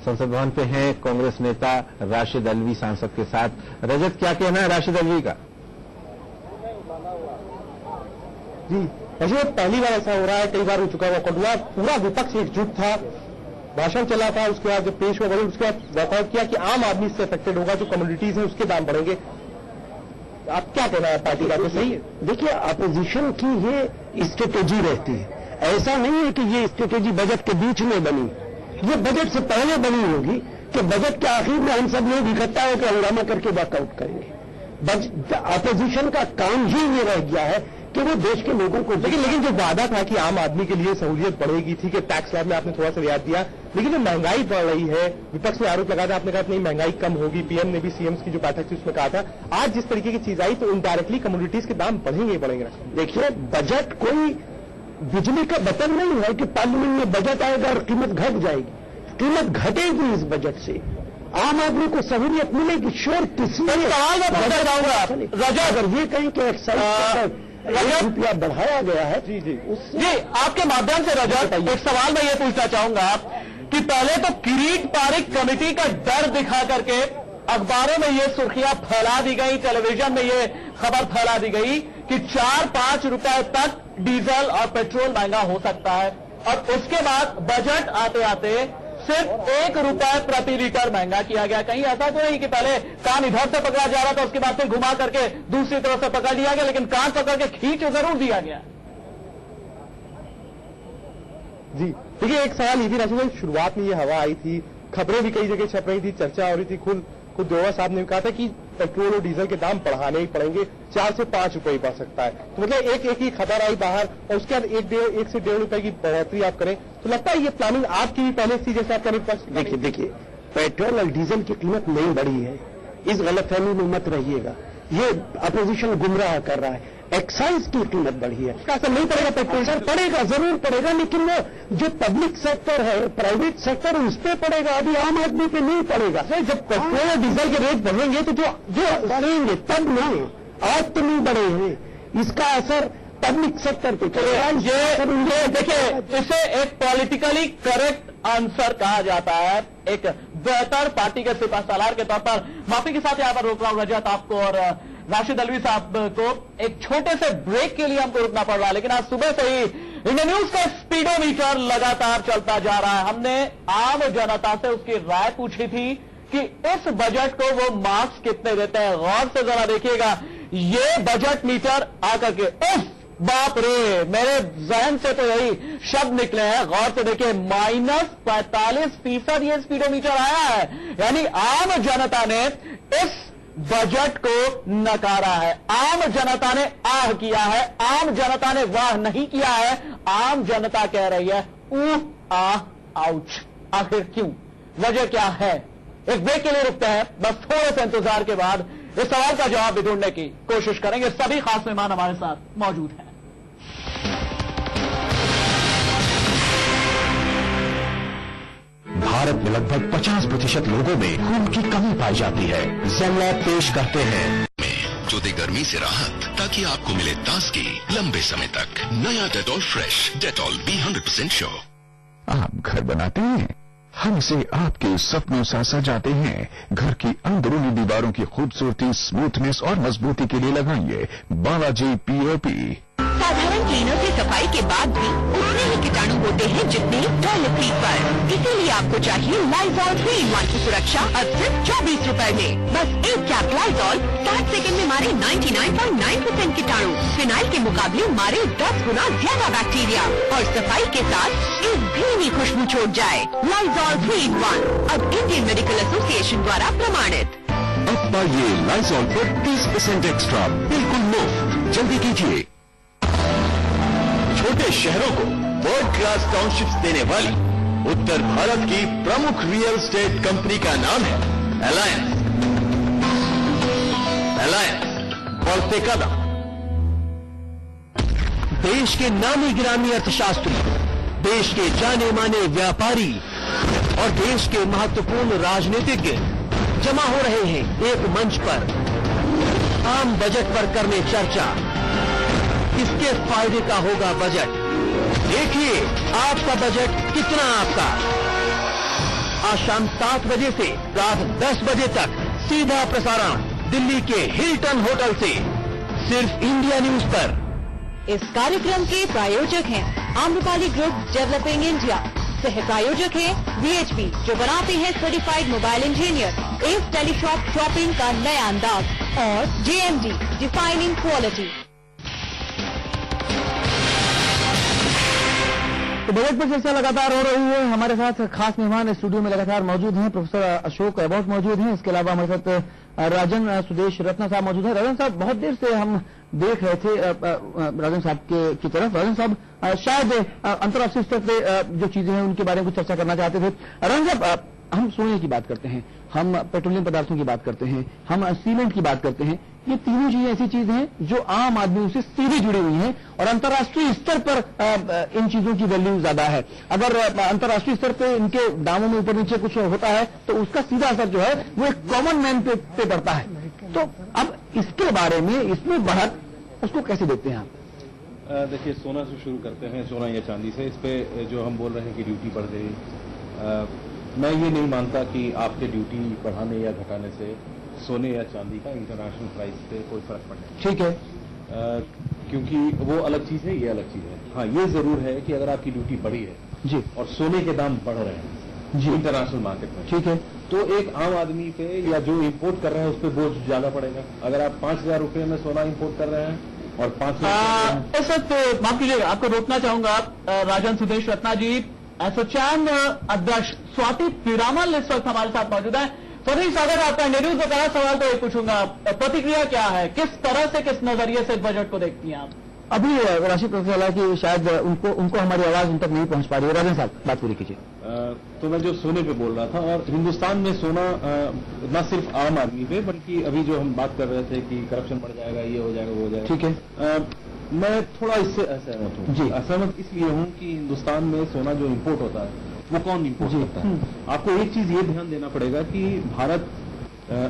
संसद भवन पे हैं कांग्रेस नेता राशिद अल्वी सांसद के साथ। रजत, क्या कहना है राशिद अल्वी का? जी, ऐसे पहली बार ऐसा हो रहा है, कई बार हो चुका हुआ कटुआ। पूरा विपक्ष एकजुट था, भाषण चला था, उसके बाद जब पेश हुआ बजट, उसके बाद वॉकआउट किया कि आम आदमी इससे अफेक्टेड होगा, जो कम्युनिटीज है उसके दाम बढ़ेंगे। आप क्या कहना है पार्टी का? तो सही है। देखिए, अपोजिशन की ये स्ट्रेटेजी रहती है। ऐसा नहीं है कि ये स्ट्रेटेजी बजट के बीच में बनी, ये बजट से पहले बनी होगी कि बजट के आखिर में हम सब लोग इकट्ठा होकर हंगामा करके वॉकआउट करेंगे। अपोजिशन का काम ही ये रह गया है कि वो देश के लोगों को लेकिन जो वादा था कि आम आदमी के लिए सहूलियत बढ़ेगी, ठीक है, टैक्स स्लैब में आपने थोड़ा सा रियायत दिया, लेकिन जो महंगाई बढ़ रही है, विपक्ष ने आरोप लगाया था, आपने कहा नहीं महंगाई कम होगी, पीएम ने भी सीएम की जो बैठक थी उसमें कहा था। आज जिस तरीके की चीज आई तो इनडायरेक्टली कम्युनिटीज के दाम बढ़ेंगे ही बढ़ेंगे। देखिए, बजट कोई बिजली का बटन नहीं है कि पार्लियामेंट में बजट आएगा और कीमत घट जाएगी। कीमत घटेगी इस बजट से, आम आदमी को सहूलियत मिलेगी। श्योर किसी सवाल मैं पूछना चाहूंगा रजा, अगर ये कहीं कि एक्साइज रुपया बढ़ाया गया है। जी, आपके माध्यम से रजत एक सवाल मैं ये पूछना चाहूंगा कि पहले तो किरीट पारिक कमेटी का डर दिखा करके अखबारों में ये सुर्खियां फैला दी गई, टेलीविजन में ये खबर फैला दी गई कि 4-5 रुपए तक डीजल और पेट्रोल महंगा हो सकता है, और उसके बाद बजट आते आते सिर्फ 1 रुपए प्रति लीटर महंगा किया गया। कहीं ऐसा तो नहीं कि पहले कान इधर से पकड़ा जा रहा था, उसके बाद फिर घुमा करके दूसरी तरफ से पकड़ लिया गया, लेकिन कान पकड़ के खींच जरूर दिया गया। जी, देखिए एक सवाल ये भी राशिद, शुरुआत में ये हवा आई थी, खबरें भी कई जगह छप रही थी, चर्चा हो रही थी, खुद देवा साहब ने कहा था कि पेट्रोल और डीजल के दाम बढ़ाने ही पड़ेंगे, 4 से 5 रुपए ही बढ़ सकता है। तो मतलब एक ही खबर आई बाहर और उसके बाद 1 से 1.5 रुपए की बढ़ोतरी आप करें, तो लगता है ये प्लानिंग आपकी भी पहले थी जैसे आपका विपक्ष। देखिए, पेट्रोल और डीजल की कीमत नहीं बढ़ी है, इस गलतफहमी में मत रहिएगा। ये अपोजिशन गुमराह कर रहा है। एक्साइज की कीमत बढ़ी है, इसका असर नहीं पड़ेगा पेट्रोल पर? पड़ेगा, जरूर पड़ेगा, लेकिन वो जो पब्लिक सेक्टर है, प्राइवेट सेक्टर, उस पर पड़ेगा, अभी आम आदमी पे नहीं पड़ेगा। जब पेट्रोल और डीजल के रेट बढ़ेंगे तो जो बढ़ेंगे तब नहीं, आज तो नहीं बढ़े हैं, इसका असर पब्लिक सेक्टर पे पड़ेगा। ये देखिए, इसे एक पॉलिटिकली करेक्ट आंसर कहा जाता है, एक बेहतर पार्टी के सिपहसालार के तौर पर। माफी के साथ यहां पर रोक रहा हूं रजत आपको और राशिद अल्वी साहब को। एक छोटे से ब्रेक के लिए हमको रुकना पड़ रहा है, लेकिन आज सुबह से ही इंडिया न्यूज का स्पीडोमीटर लगातार चलता जा रहा है। हमने आम जनता से उसकी राय पूछी थी कि इस बजट को वो मार्क्स कितने देते हैं। गौर से जरा देखिएगा, ये बजट मीटर आकर के उफ बाप रे, मेरे जहन से तो यही शब्द निकले हैं। गौर से देखिए, -45% ये स्पीडोमीटर आया है, यानी आम जनता ने इस बजट को नकारा है, आम जनता ने आह किया है, आम जनता ने वाह नहीं किया है। आम जनता कह रही है ऊह आह आउच। आखिर क्यों, वजह क्या है? एक ब्रेक के लिए रुकते हैं, बस थोड़े से इंतजार के बाद इस सवाल का जवाब भी ढूंढने की कोशिश करेंगे। सभी खास मेहमान हमारे साथ मौजूद हैं। भारत में लगभग 50% लोगों में खून की कमी पाई जाती है। ज़ेलैब पेश करते हैं जो दे गर्मी से राहत ताकि आपको मिले ताजगी लंबे समय तक। नया Dettol fresh, Dettol be 100% sure. आप घर बनाते हैं, हम इसे आपके सपनों से सजाते हैं। घर की अंदरूनी दीवारों की खूबसूरती, स्मूथनेस और मजबूती के लिए लगाइए बालाजी पीओपी। साधारण क्लीनर से सफाई के बाद भी उतने ही कीटाणु होते हैं जितने टॉयलेटरी पर। इसीलिए आपको चाहिए लाइजॉल 3-in-1 की सुरक्षा अब सिर्फ 24 रुपए में। बस एक कैप लाइजॉल 60 सेकंड में मारे 99.9% कीटाणु, फिनाइल के मुकाबले मारे 10 गुना ज्यादा बैक्टीरिया और सफाई के साथ एक भीनी खुशबू छोड़ जाए। लाइजॉल 3-in-1 अब इंडियन मेडिकल एसोसिएशन द्वारा प्रमाणित। अब पाइए लाइजॉल पर 30% एक्स्ट्रा बिल्कुल मुफ्त। जल्दी कीजिए। छोटे शहरों को वर्ल्ड क्लास टाउनशिप्स देने वाली उत्तर भारत की प्रमुख रियल एस्टेट कंपनी का नाम है अलायंस। बढ़ते कदम। देश के नामी गिरामी अर्थशास्त्री, देश के जाने माने व्यापारी और देश के महत्वपूर्ण राजनीतिज्ञ जमा हो रहे हैं एक मंच पर आम बजट पर करने चर्चा। किसके फायदे का होगा बजट? देखिए आपका बजट कितना आपका। आज शाम 7 बजे से रात 10 बजे तक सीधा प्रसारण दिल्ली के हिल्टन होटल से, सिर्फ इंडिया न्यूज पर। इस कार्यक्रम के प्रायोजक हैं आम्रपाली ग्रुप डेवलपिंग इंडिया, सह प्रायोजक हैं VHP जो बनाते हैं certified mobile engineer, S Teleshop shopping का नया अंदाज और JMD डिफाइनिंग क्वालिटी। तो बजट पर चर्चा लगातार हो रही है। हमारे साथ खास मेहमान स्टूडियो में लगातार मौजूद हैं। प्रोफेसर अशोक अबॉट मौजूद हैं। इसके अलावा हमारे साथ राजन सुदेश रत्ना साहब मौजूद हैं। राजन साहब, बहुत देर से हम देख रहे थे राजन साहब की तरफ। राजन साहब शायद अंतर्राष्ट्रीय स्तर पे जो चीजें हैं उनके बारे में कुछ चर्चा करना चाहते थे। राजन साहब, हम सोने की बात करते हैं, हम पेट्रोलियम पदार्थों की बात करते हैं, हम सीमेंट की बात करते हैं। ये तीनों चीजें ऐसी चीजें हैं जो आम आदमियों से सीधे जुड़ी हुई हैं और अंतर्राष्ट्रीय स्तर पर इन चीजों की वैल्यू ज्यादा है। अगर अंतर्राष्ट्रीय स्तर पे इनके दामों में ऊपर नीचे कुछ होता है तो उसका सीधा असर जो है वो एक कॉमन मैन पे पड़ता है। तो अब इसके बारे में, इसमें बढ़त, उसको कैसे देखते हैं आप? देखिए, सोना से शुरू करते हैं, सोना या चांदी से। इस पे जो हम बोल रहे हैं कि ड्यूटी बढ़ गई, मैं ये नहीं मानता कि आपके ड्यूटी बढ़ाने या घटाने से सोने या चांदी का इंटरनेशनल प्राइस पे कोई फर्क पड़े। ठीक है, क्योंकि वो अलग चीज है, ये अलग चीज है। हाँ, ये जरूर है कि अगर आपकी ड्यूटी बढ़ी है जी और सोने के दाम बढ़ रहे हैं जी इंटरनेशनल मार्केट में, ठीक है, तो एक आम आदमी पे या जो इंपोर्ट कर रहे हैं उस पर बोझ ज्यादा पड़ेगा। अगर आप 5,000 रुपये में सोना इंपोर्ट कर रहे हैं और 5,000 इस वक्त माफ कीजिएगा, आपको रोकना चाहूंगा। राजन सुदेश रत्ना जी, एसोचैम अध्यक्ष स्वाति पीरामल इस वक्त हमारे साथ मौजूद है। स्वाति, स्वागत है आपका। इंडिया न्यूज में पहला सवाल तो ये पूछूंगा, प्रतिक्रिया क्या है, किस तरह से, किस नजरिए से बजट को देखती हैं आप? अभी राशि प्रोफेसर की शायद उनको हमारी आवाज उन तक नहीं पहुंच पा रही है। राजन साहब, बात पूरी कीजिए। तो मैं जो सोने पे बोल रहा था, और हिंदुस्तान में सोना न सिर्फ आम आदमी पे, बल्कि अभी जो हम बात कर रहे थे कि करप्शन बढ़ जाएगा, ये हो जाएगा, वो हो जाएगा, ठीक है, मैं थोड़ा इससे असहमत हूँ। असहमत इसलिए हूँ कि हिंदुस्तान में सोना जो इम्पोर्ट होता है वो कौन इम्पोर्ट करता है? आपको एक चीज ये ध्यान देना पड़ेगा कि भारत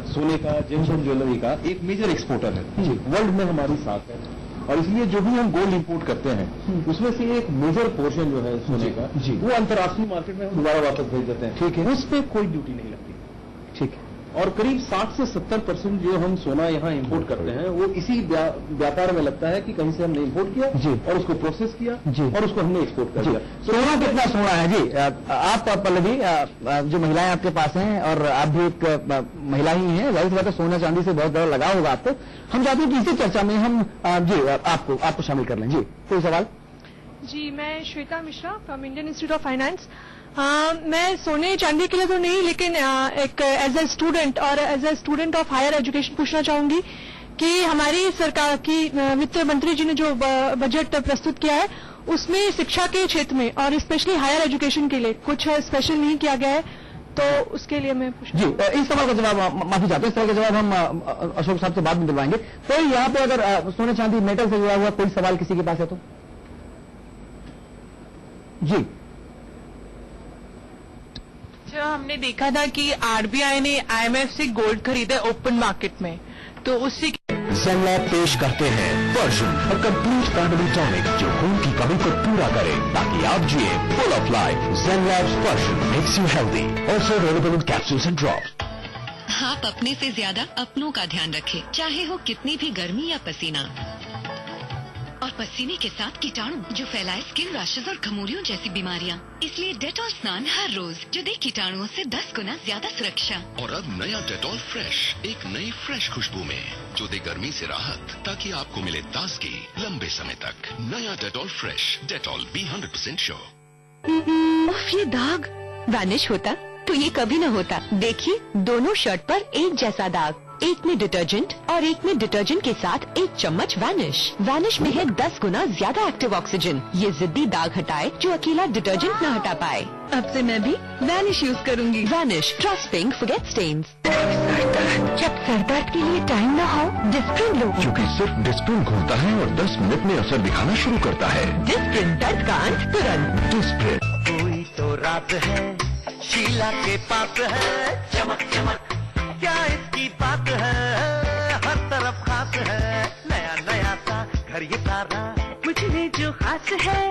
सोने का, जेम्स एंड ज्वेलरी का एक मेजर एक्सपोर्टर है। वर्ल्ड में हमारी साख है, और इसलिए जो भी हम गोल्ड इंपोर्ट करते हैं उसमें से एक मेजर पोर्शन जो है सोने का, वो अंतर्राष्ट्रीय मार्केट में हम दोबारा वापस भेज देते हैं। ठीक है, उस पर कोई ड्यूटी नहीं लगती। ठीक है, और करीब 60 से 70% जो हम सोना यहाँ इंपोर्ट करते हैं वो इसी व्यापार में लगता है कि कहीं से हमने इंपोर्ट किया और उसको प्रोसेस किया और उसको हमने एक्सपोर्ट कर दिया। सोना कितना सोना है जी? आप पल्लवी, जो महिलाएं आपके पास हैं और आप भी एक महिला ही हैं, जाहिर सी बात है सोना चांदी से बहुत बड़ा लगाव होगा आपको। हम चाहते हैं कि इसी चर्चा में हम जी आपको शामिल कर लें। जी, कोई सवाल? जी, मैं Shweta Mishra from Indian Institute of Finance. मैं सोने चांदी के लिए तो नहीं, लेकिन एक एज ए स्टूडेंट और as a student of higher education पूछना चाहूंगी कि हमारी सरकार की वित्त मंत्री जी ने जो बजट प्रस्तुत किया है उसमें शिक्षा के क्षेत्र में और स्पेशली हायर एजुकेशन के लिए कुछ स्पेशल नहीं किया गया है, तो उसके लिए मैं जी इस सवाल का जवाब माफी चाहते हैं, इस तरह का जवाब हम अशोक साहब से बाद में दिलवाएंगे। तो यहाँ पे अगर सोने चांदी मेटल से जुड़ा हुआ कोई सवाल किसी के पास है तो जी। अच्छा, हमने देखा था कि आरबीआई ने आईएमएफ से गोल्ड खरीदा ओपन मार्केट में, तो उससे ज़ेनलैब पेश करते हैं वर्जन और कंप्लीट फैमिली टॉनिक जो खून की कमी को पूरा करे ताकि आप जिए full of life. Zenlab version makes you healthy, also available in capsules and drops. आप अपने से ज्यादा अपनों का ध्यान रखें, चाहे हो कितनी भी गर्मी या पसीना। और पसीने के साथ कीटाणु जो फैलाए स्किन रैशेज और घमौरियों जैसी बीमारियां। इसलिए डेटॉल स्नान हर रोज जो दे कीटाणुओं से 10 गुना ज्यादा सुरक्षा। और अब नया डेटॉल फ्रेश, एक नई फ्रेश खुशबू में जो दे गर्मी से राहत ताकि आपको मिले ताजगी लंबे समय तक। नया Dettol fresh, Dettol be 100% sure. उफ, ये दाग वैनिश होता तो ये कभी न होता। देखिए दोनों शर्ट पर एक जैसा दाग, एक में डिटर्जेंट और एक में डिटर्जेंट के साथ 1 चम्मच वैनिश। वैनिश में है 10 गुना ज्यादा एक्टिव ऑक्सीजन, ये जिद्दी दाग हटाए जो अकेला डिटर्जेंट न हटा पाए। अब से मैं भी वैनिश यूज करूंगी। Vanish, trust pink, forget stains. जब सर दर्द के लिए टाइम न हो, डिस्प्रिन लो, क्योंकि सिर्फ डिस्प्रिन घूमता है और 10 मिनट में असर दिखाना शुरू करता है। डिस्प्रिन, दर्द का अंत तुरंत। डिस्प्रिन। कोई तो रात है शीला के पास है, चमक चमक क्या इसकी बात है, हर तरफ खास है, नया नया सा घर ये सारा, मुझे जो खास है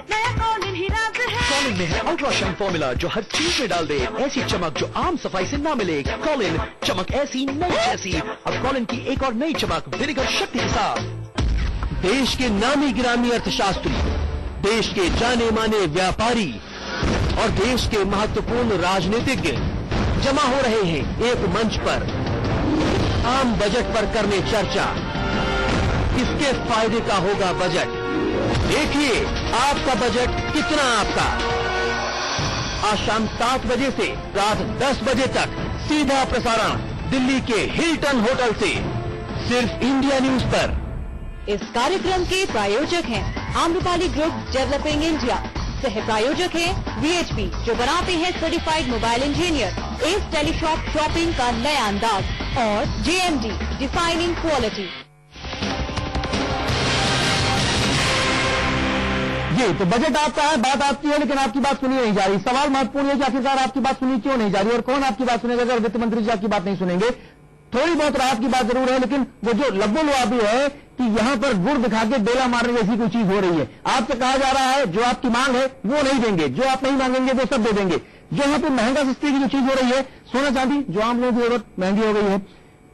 नया कॉलिन ही राज है। कॉलिन में है अल्ट्रा शाइन फॉर्मूला जो हर चीज में डाल दे ऐसी चमक जो आम सफाई से ना मिले। कॉलिन, चमक ऐसी नई जैसी। अब कॉलिन की एक और नई चमक विनेगर शक्ति के साथ। देश के नामी गिरामी अर्थशास्त्री, देश के जाने माने व्यापारी और देश के महत्वपूर्ण राजनीतिज्ञ जमा हो रहे हैं एक मंच पर आम बजट पर करने चर्चा। किसके फायदे का होगा बजट? देखिए आपका बजट कितना आपका। आज शाम 7 बजे से रात 10 बजे तक सीधा प्रसारण दिल्ली के हिल्टन होटल से, सिर्फ इंडिया न्यूज पर। इस कार्यक्रम के प्रायोजक हैं आम्रपाली ग्रुप डेवलपिंग इंडिया, सह प्रायोजक है VHP जो बनाते हैं certified mobile engineer, S Teleshop shopping का नया अंदाज और JMD डिफाइनिंग क्वालिटी। जी तो बजट आपका है, बात आपकी है, लेकिन आपकी बात सुनी नहीं जा रही। सवाल महत्वपूर्ण है कि आखिरकार आपकी बात सुनी क्यों नहीं जा रही और कौन आपकी बात सुनेगा अगर वित्त मंत्री जी आपकी बात नहीं सुनेंगे। थोड़ी बहुत राहत की बात जरूर है, लेकिन वो जो लब्बो-लुआबी है कि यहां पर गुड़ दिखा के डेला मारने जैसी कोई चीज हो रही है। आपसे कहा जा रहा है जो आपकी मांग है वो नहीं देंगे, जो आप नहीं मांगेंगे वो सब दे देंगे। जो यहां पर महंगा सस्ती की जो चीज हो रही है, सोना चांदी जो आम लोगों की जरूरत महंगी हो गई है,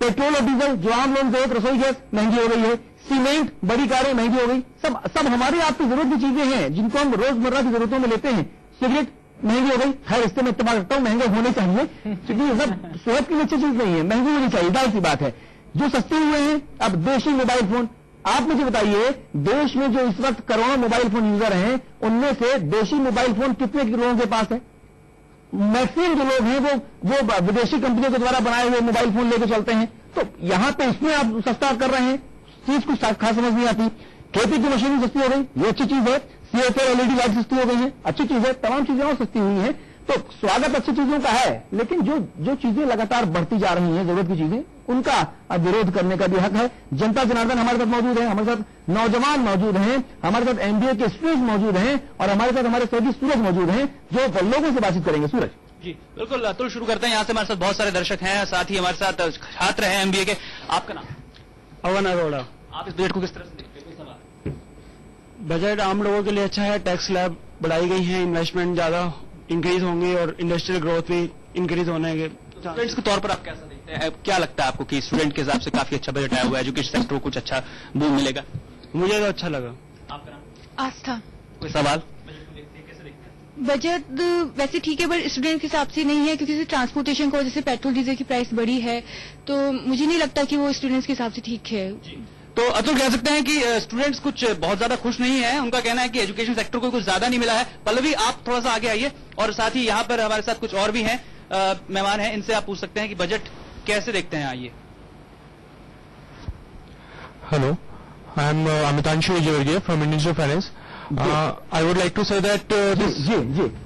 पेट्रोल और डीजल जो आम लोगों की जरूरत, रसोई गैस महंगी हो गई है, सीमेंट, बड़ी कारें महंगी हो गई, सब हमारी आपकी जरूरत की चीजें हैं जिनको हम रोजमर्रा की जरूरतों में लेते हैं। सिगरेट महंगी हो गई, खैर इससे मैं इत्तेफाक रखता हूं, महंगे होने चाहिए क्योंकि ये सब सेहत की अच्छी चीज नहीं है, महंगी होनी चाहिए, जाहिर सी बात है। जो सस्ते हुए हैं, अब देशी मोबाइल फोन, आप मुझे बताइए देश में जो इस वक्त करोड़ों मोबाइल फोन यूजर हैं उनमें से देशी मोबाइल फोन कितने लोगों के पास है? मैक्सिमम जो लोग हैं वो विदेशी कंपनियों के द्वारा बनाए हुए मोबाइल फोन लेकर चलते हैं। तो यहां पे इसमें आप सस्ता कर रहे हैं, चीज कुछ खास समझ नहीं आती। खेती की मशीनें सस्ती हो गई, ये अच्छी चीज है। CFL LED लाइट सस्ती हो गई है, अच्छी चीज है। तमाम चीजें और सस्ती हुई हैं, तो स्वागत अच्छी चीजों का है, लेकिन जो चीजें लगातार बढ़ती जा रही हैं, जरूरत की चीजें, उनका विरोध करने का भी हक है। जनता जनार्दन हमारे साथ मौजूद है, हमारे साथ नौजवान मौजूद हैं, हमारे साथ MBA के स्टूडेंट्स मौजूद हैं और हमारे साथ हमारे सहयोगी सूरज मौजूद हैं जो लोगों से बातचीत करेंगे। सूरज जी बिल्कुल, अतुल शुरू करते हैं। यहाँ से हमारे साथ बहुत सारे दर्शक हैं, साथ ही हमारे साथ छात्र हैं MBA के। आपका नाम? अवन अरोड़ा। आप इस बजट को किस तरह से देखते हैं? सवाल। बजट आम लोगों के लिए अच्छा है, टैक्स स्लैब बढ़ाई गई है, इन्वेस्टमेंट ज्यादा इंक्रीज होंगे और इंडस्ट्रियल ग्रोथ भी इंक्रीज होने के। स्टूडेंट्स के तौर पर आप कैसा देखते हैं? क्या लगता है आपको कि स्टूडेंट के हिसाब से काफी अच्छा बजट आया हुआ है, एजुकेशन सेक्टर को कुछ अच्छा बूम मिलेगा? मुझे तो अच्छा लगा। आपका नाम? आस्था। कोई सवाल? बजट वैसे ठीक है, पर स्टूडेंट के हिसाब से नहीं है क्योंकि ट्रांसपोर्टेशन को जैसे पेट्रोल डीजल की प्राइस बढ़ी है, तो मुझे नहीं लगता कि वो स्टूडेंट्स के हिसाब से ठीक है। तो अतुल कह सकते हैं कि स्टूडेंट्स कुछ बहुत ज्यादा खुश नहीं है, उनका कहना है कि एजुकेशन सेक्टर को कुछ ज्यादा नहीं मिला है। पल्लवी, आप थोड़ा सा आगे आइए और साथ ही यहाँ पर हमारे साथ कुछ और भी हैं मेहमान हैं, इनसे आप पूछ सकते हैं कि बजट कैसे देखते हैं। आइए। Hello, I am Amitanshu Vijayvargiya from Indian Institute of Finance. I would like to say that जी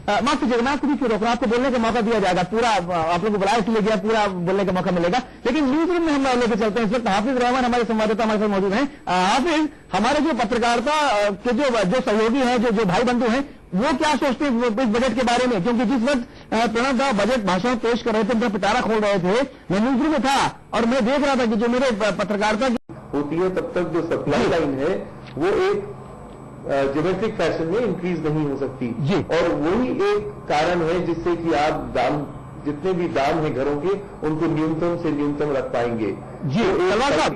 माफ कीजिएगा, मैं आपको बीच में रोक रहा हूं, आपको बोलने का मौका दिया जाएगा, पूरा आप लोगों को बुलाया इसलिए गया, पूरा बोलने का मौका मिलेगा, लेकिन न्यूज रूम में हम लेकर चलते हैं। इस वक्त हाफिज रहमान हमारे संवाददाता हमारे साथ मौजूद हैं। हाफिज, हमारे जो पत्रकारिता के जो सहयोगी हैं, जो भाई बंधु हैं, वो क्या सोचते हैं इस बजट के बारे में? क्योंकि जिस वक्त प्रणब दा बजट भाषण पेश कर रहे थे, उनका पिटारा खोल रहे थे, मैं न्यूज रूम में था और मैं देख रहा था कि जो मेरे पत्रकारिता होती है तब तक जो सप्लाई लाइन है वो एक ज्योमेट्रिक फैशन में इंक्रीज नहीं हो सकती जी, और वही एक कारण है जिससे कि आप दाम, जितने भी दाम हैं घरों के, उनको न्यूनतम से न्यूनतम रख पाएंगे जी। तलवार साहब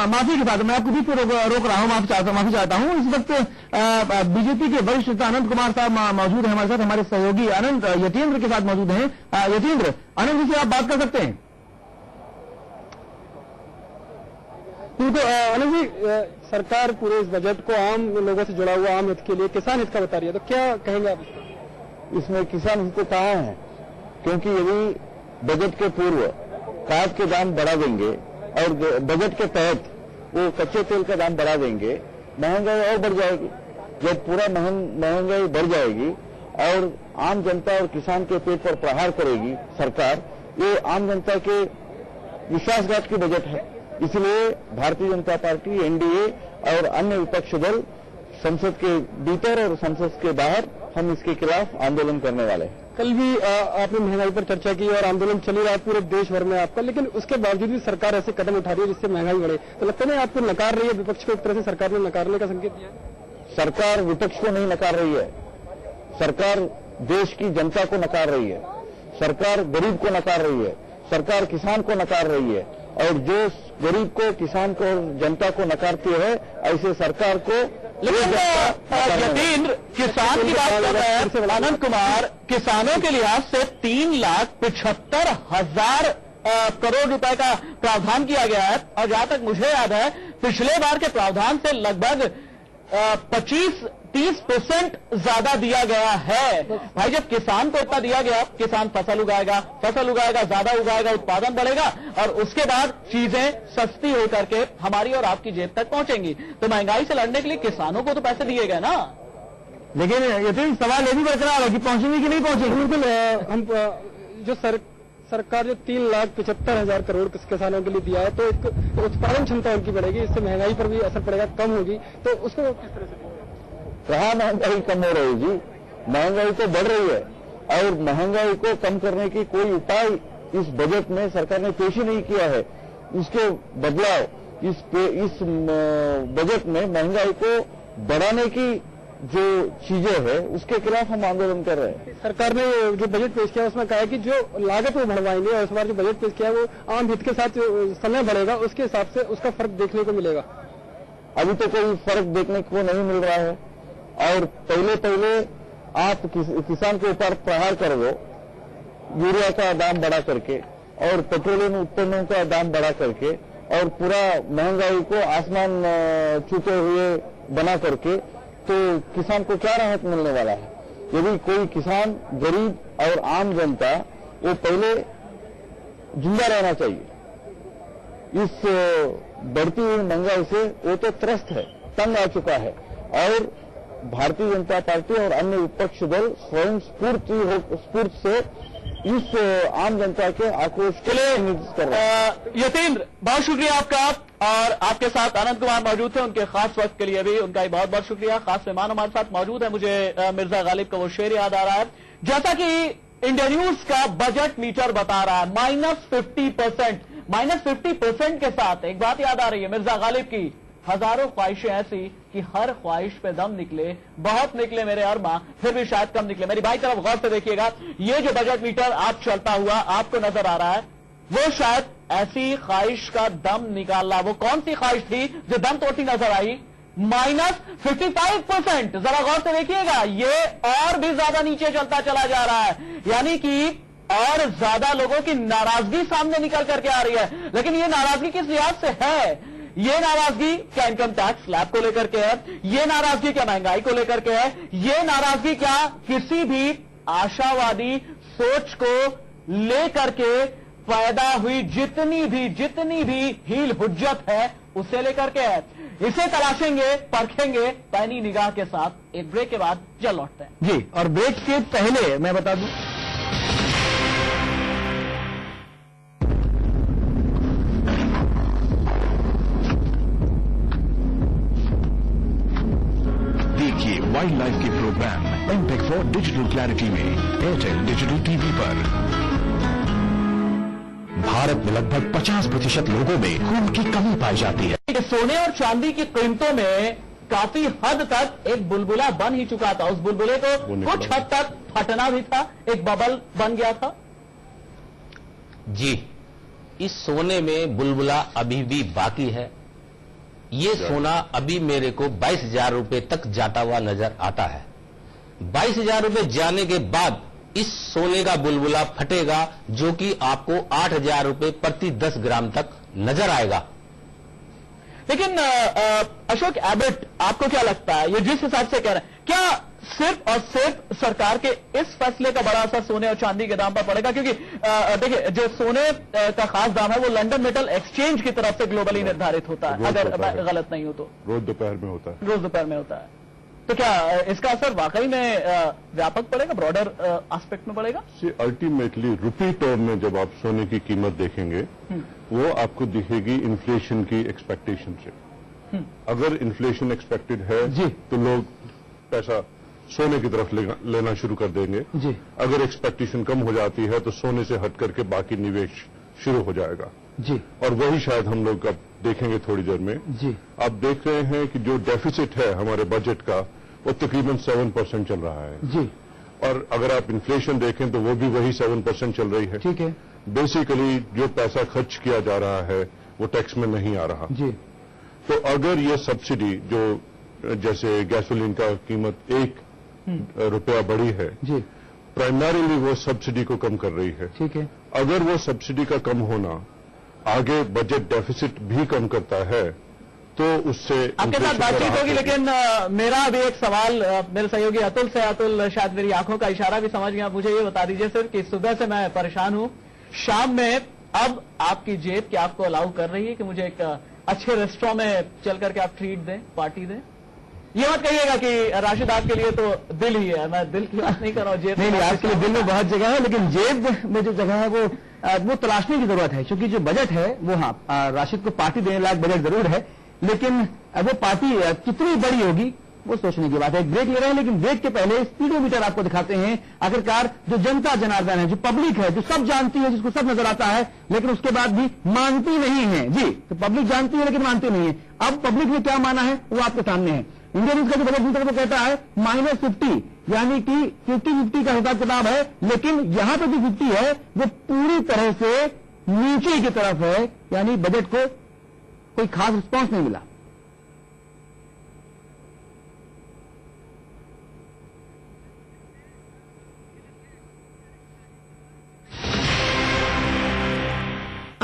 माफी के साथ मैं आपको बीच में रोक रहा हूं, माफी चाहता हूं। इस वक्त बीजेपी के वरिष्ठ नेता अनंत कुमार साहब मौजूद हैं हमारे साथ, हमारे सहयोगी अनंत यतीन्द्र के साथ मौजूद हैं। यतीन्द्र, अनंत जी से आप बात कर सकते हैं? तो अनंत जी, सरकार पूरे इस बजट को आम लोगों से जुड़ा हुआ आम हित के लिए, किसान हित का बता रही है, तो क्या कहेंगे आप इसमें? किसान हित कहाँ है? क्योंकि यदि बजट के पूर्व खाद के दाम बढ़ा देंगे और बजट के तहत वो कच्चे तेल का दाम बढ़ा देंगे, महंगाई और बढ़ जाएगी। जब पूरा महंगाई बढ़ जाएगी और आम जनता और किसान के पेट पर प्रहार करेगी सरकार, ये आम जनता के विश्वासघात की बजट है। इसलिए भारतीय जनता पार्टी, एनडीए और अन्य विपक्ष दल संसद के भीतर और संसद के बाहर हम इसके खिलाफ आंदोलन करने वाले हैं। कल भी आपने महंगाई पर चर्चा की और आंदोलन चल रहा है पूरे देश भर में आपका, लेकिन उसके बावजूद भी सरकार ऐसे कदम उठा रही है जिससे महंगाई बढ़े, तो लगता नहीं आपको नकार रही है? विपक्ष को एक तरह से सरकार ने नकारने का संकेत दिया है। सरकार विपक्ष को नहीं नकार रही है, सरकार देश की जनता को नकार रही है, सरकार गरीब को नकार रही है, सरकार किसान को नकार रही है, और जो गरीब को, किसान को और जनता को नकारती है, ऐसे सरकार को। लेकिन यतीन्द्र, किसान की बात कर रहे हैं अनंत कुमार, किसानों के लिहाज से 3,75,000 करोड़ रुपए का प्रावधान किया गया है, और जहां तक मुझे याद है पिछले बार के प्रावधान से लगभग 25-30% ज्यादा दिया गया है। भाई, जब किसान को इतना दिया गया, किसान फसल उगाएगा, ज्यादा उगाएगा, उत्पादन बढ़ेगा, और उसके बाद चीजें सस्ती होकर के हमारी और आपकी जेब तक पहुंचेंगी। तो महंगाई से लड़ने के लिए किसानों को तो पैसे दिए गए ना। लेकिन ये सवाल ये भी बरकरार है कि पहुंचेंगे कि नहीं पहुंचेंगे। बिल्कुल, हम जो सरकार जो 3,75,000 करोड़ किसानों के लिए दिया है, तो एक उत्पादन क्षमता उनकी बढ़ेगी, इससे महंगाई पर भी असर पड़ेगा, कम होगी, तो उसको किस तरह से? कहाँ महंगाई कम हो रही जी? महंगाई तो बढ़ रही है, और महंगाई को कम करने की कोई उपाय इस बजट में सरकार ने पेश ही नहीं किया है। इसके बदलाव इस बजट में महंगाई को बढ़ाने की जो चीजें हैं उसके खिलाफ हम आंदोलन कर रहे हैं। सरकार ने जो बजट पेश किया उसमें कहा है कि जो लागत वो बढ़वाएंगे, और इस बार जो बजट पेश किया वो आम हित के साथ समय बढ़ेगा, उसके हिसाब से उसका फर्क देखने को मिलेगा। अभी तो कोई फर्क देखने को नहीं मिल रहा है, और पहले आप किसान के ऊपर प्रहार कर दो, यूरिया का दाम बढ़ा करके और पेट्रोलियम उत्पन्नों का दाम बढ़ा करके, और पूरा महंगाई को आसमान छूते हुए बना करके, तो किसान को क्या राहत मिलने वाला है? यदि कोई किसान, गरीब और आम जनता, वो पहले जिंदा रहना चाहिए। इस बढ़ती हुई महंगाई से वो तो त्रस्त है, तंग आ चुका है, और भारतीय जनता पार्टी और अन्य विपक्ष दल स्वयं स्फूर्त से इस आम जनता के आक्रोश के लिए निर्देश कर रहे हैं। यतीन्द्र, बहुत शुक्रिया आपका, और आपके साथ अनंत कुमार मौजूद थे, उनके खास वक्त के लिए भी उनका ही बहुत बहुत शुक्रिया। खास मेहमान हमारे साथ मौजूद है, मुझे मिर्जा गालिब का वो शेर याद आ रहा है, जैसा कि इंडिया न्यूज का बजट मीटर बता रहा है, -50% के साथ एक बात याद आ रही है मिर्जा गालिब की, हजारों ख्वाहिशें ऐसी कि हर ख्वाहिश पे दम निकले, बहुत निकले मेरे अरमा, फिर भी शायद कम निकले। मेरी बाई तरफ गौर से देखिएगा, ये जो बजट मीटर आप चलता हुआ आपको नजर आ रहा है, वो शायद ऐसी ख्वाहिश का दम निकाल रहा। वो कौन सी ख्वाहिश थी जो दम तोड़ती नजर आई? -55%। जरा गौर से देखिएगा, ये और भी ज्यादा नीचे चलता चला जा रहा है, यानी कि और ज्यादा लोगों की नाराजगी सामने निकल करके आ रही है। लेकिन ये नाराजगी किस लिहाज से है? ये नाराजगी क्या इनकम टैक्स स्लैब को लेकर के है? ये नाराजगी क्या महंगाई को लेकर के है? ये नाराजगी क्या किसी भी आशावादी सोच को लेकर के पैदा हुई जितनी भी हील हुज्जत है उसे लेकर के है। इसे तलाशेंगे, परखेंगे पैनी निगाह के साथ। एक ब्रेक के बाद जल्द लौटते हैं जी। और ब्रेक के पहले मैं बता दूं, देखिए वाइल्ड लाइफ के programme MTech for digital clarity में एयरटेल डिजिटल टीवी पर। भारत में लगभग 50% लोगों में खून की कमी पाई जाती है। सोने और चांदी की कीमतों में काफी हद तक एक बुलबुला बन ही चुका था। उस बुलबुले को कुछ हद तक फटना भी था, एक बबल बन गया था। जी, इस सोने में बुलबुला अभी भी बाकी है। ये सोना अभी मेरे को 22,000 रुपए तक जाता हुआ नजर आता है। 22,000 रुपए जाने के बाद इस सोने का बुलबुला फटेगा, जो कि आपको 8,000 रुपए प्रति 10 ग्राम तक नजर आएगा। लेकिन अशोक एबट, आपको क्या लगता है, ये जिस हिसाब से कह रहे हैं, क्या सिर्फ और सिर्फ सरकार के इस फैसले का बड़ा असर सोने और चांदी के दाम पर पड़ेगा? क्योंकि देखिए, जो सोने का खास दाम है वो लंदन मेटल एक्सचेंज की तरफ से ग्लोबली निर्धारित होता है, अगर मैं गलत नहीं हूं तो। रोज दोपहर में होता है। रोज दोपहर में होता है। तो क्या इसका असर वाकई में व्यापक पड़ेगा, ब्रॉडर एस्पेक्ट में पड़ेगा? अल्टीमेटली रुपी टर्म में जब आप सोने की कीमत देखेंगे वो आपको दिखेगी इन्फ्लेशन की एक्सपेक्टेशन से। अगर इन्फ्लेशन एक्सपेक्टेड है तो लोग पैसा सोने की तरफ लेना शुरू कर देंगे। अगर एक्सपेक्टेशन कम हो जाती है तो सोने से हट करके बाकी निवेश शुरू हो जाएगा। जी। और वही शायद हम लोग अब देखेंगे थोड़ी देर में। जी। आप देख रहे हैं कि जो डेफिसिट है हमारे बजट का वो तकरीबन 7% चल रहा है। जी। और अगर आप इन्फ्लेशन देखें तो वो भी वही 7% चल रही है। ठीक है। बेसिकली जो पैसा खर्च किया जा रहा है वो टैक्स में नहीं आ रहा। जी। तो अगर ये सब्सिडी जो जैसे गैसोलीन का कीमत 1 रुपया बढ़ी है, जी, प्राइमरीली वो सब्सिडी को कम कर रही है। ठीक है। अगर वो सब्सिडी का कम होना आगे बजट डेफिसिट भी कम करता है तो उससे आपके साथ बातचीत होगी। लेकिन मेरा भी एक सवाल मेरे सहयोगी अतुल से। अतुल, शायद मेरी आंखों का इशारा भी समझ गया। मुझे ये बता दीजिए सिर्फ कि सुबह से मैं परेशान हूं, शाम में अब आपकी जेब क्या आपको अलाउ कर रही है कि मुझे एक अच्छे रेस्टोरेंट में चल करके आप ट्रीट दें, पार्टी दें? ये मत कहिएगा कि राशिद आपके लिए तो दिल ही है। मैं दिल की बात नहीं कर रहा हूँ, जेब नहीं, आपके लिए दिल में बहुत जगह है, लेकिन जेब में जो जगह है वो तलाशने की जरूरत है। क्योंकि जो बजट है वो, हाँ, राशिद को पार्टी देने लायक बजट जरूर है, लेकिन वो पार्टी कितनी बड़ी होगी वो सोचने की बात है। एक ब्रेक ले रहे हैं, लेकिन ब्रेक के पहले स्पीडोमीटर आपको दिखाते हैं। आखिरकार जो जनता जनार्दन है, जो पब्लिक है, जो सब जानती है, जिसको सब नजर आता है, लेकिन उसके बाद भी मानती नहीं है। जी, तो पब्लिक जानती है लेकिन मानती नहीं है। अब पब्लिक ने क्या माना है वो आपके सामने है। इंडिया न्यूज का जो बजट बुलेटिन वो कहता है -50, यानी कि 50-50 का हिसाब किताब है, लेकिन यहां पर जो 50 है वो पूरी तरह से नीचे की तरफ है, यानी बजट को कोई खास रिस्पांस नहीं मिला।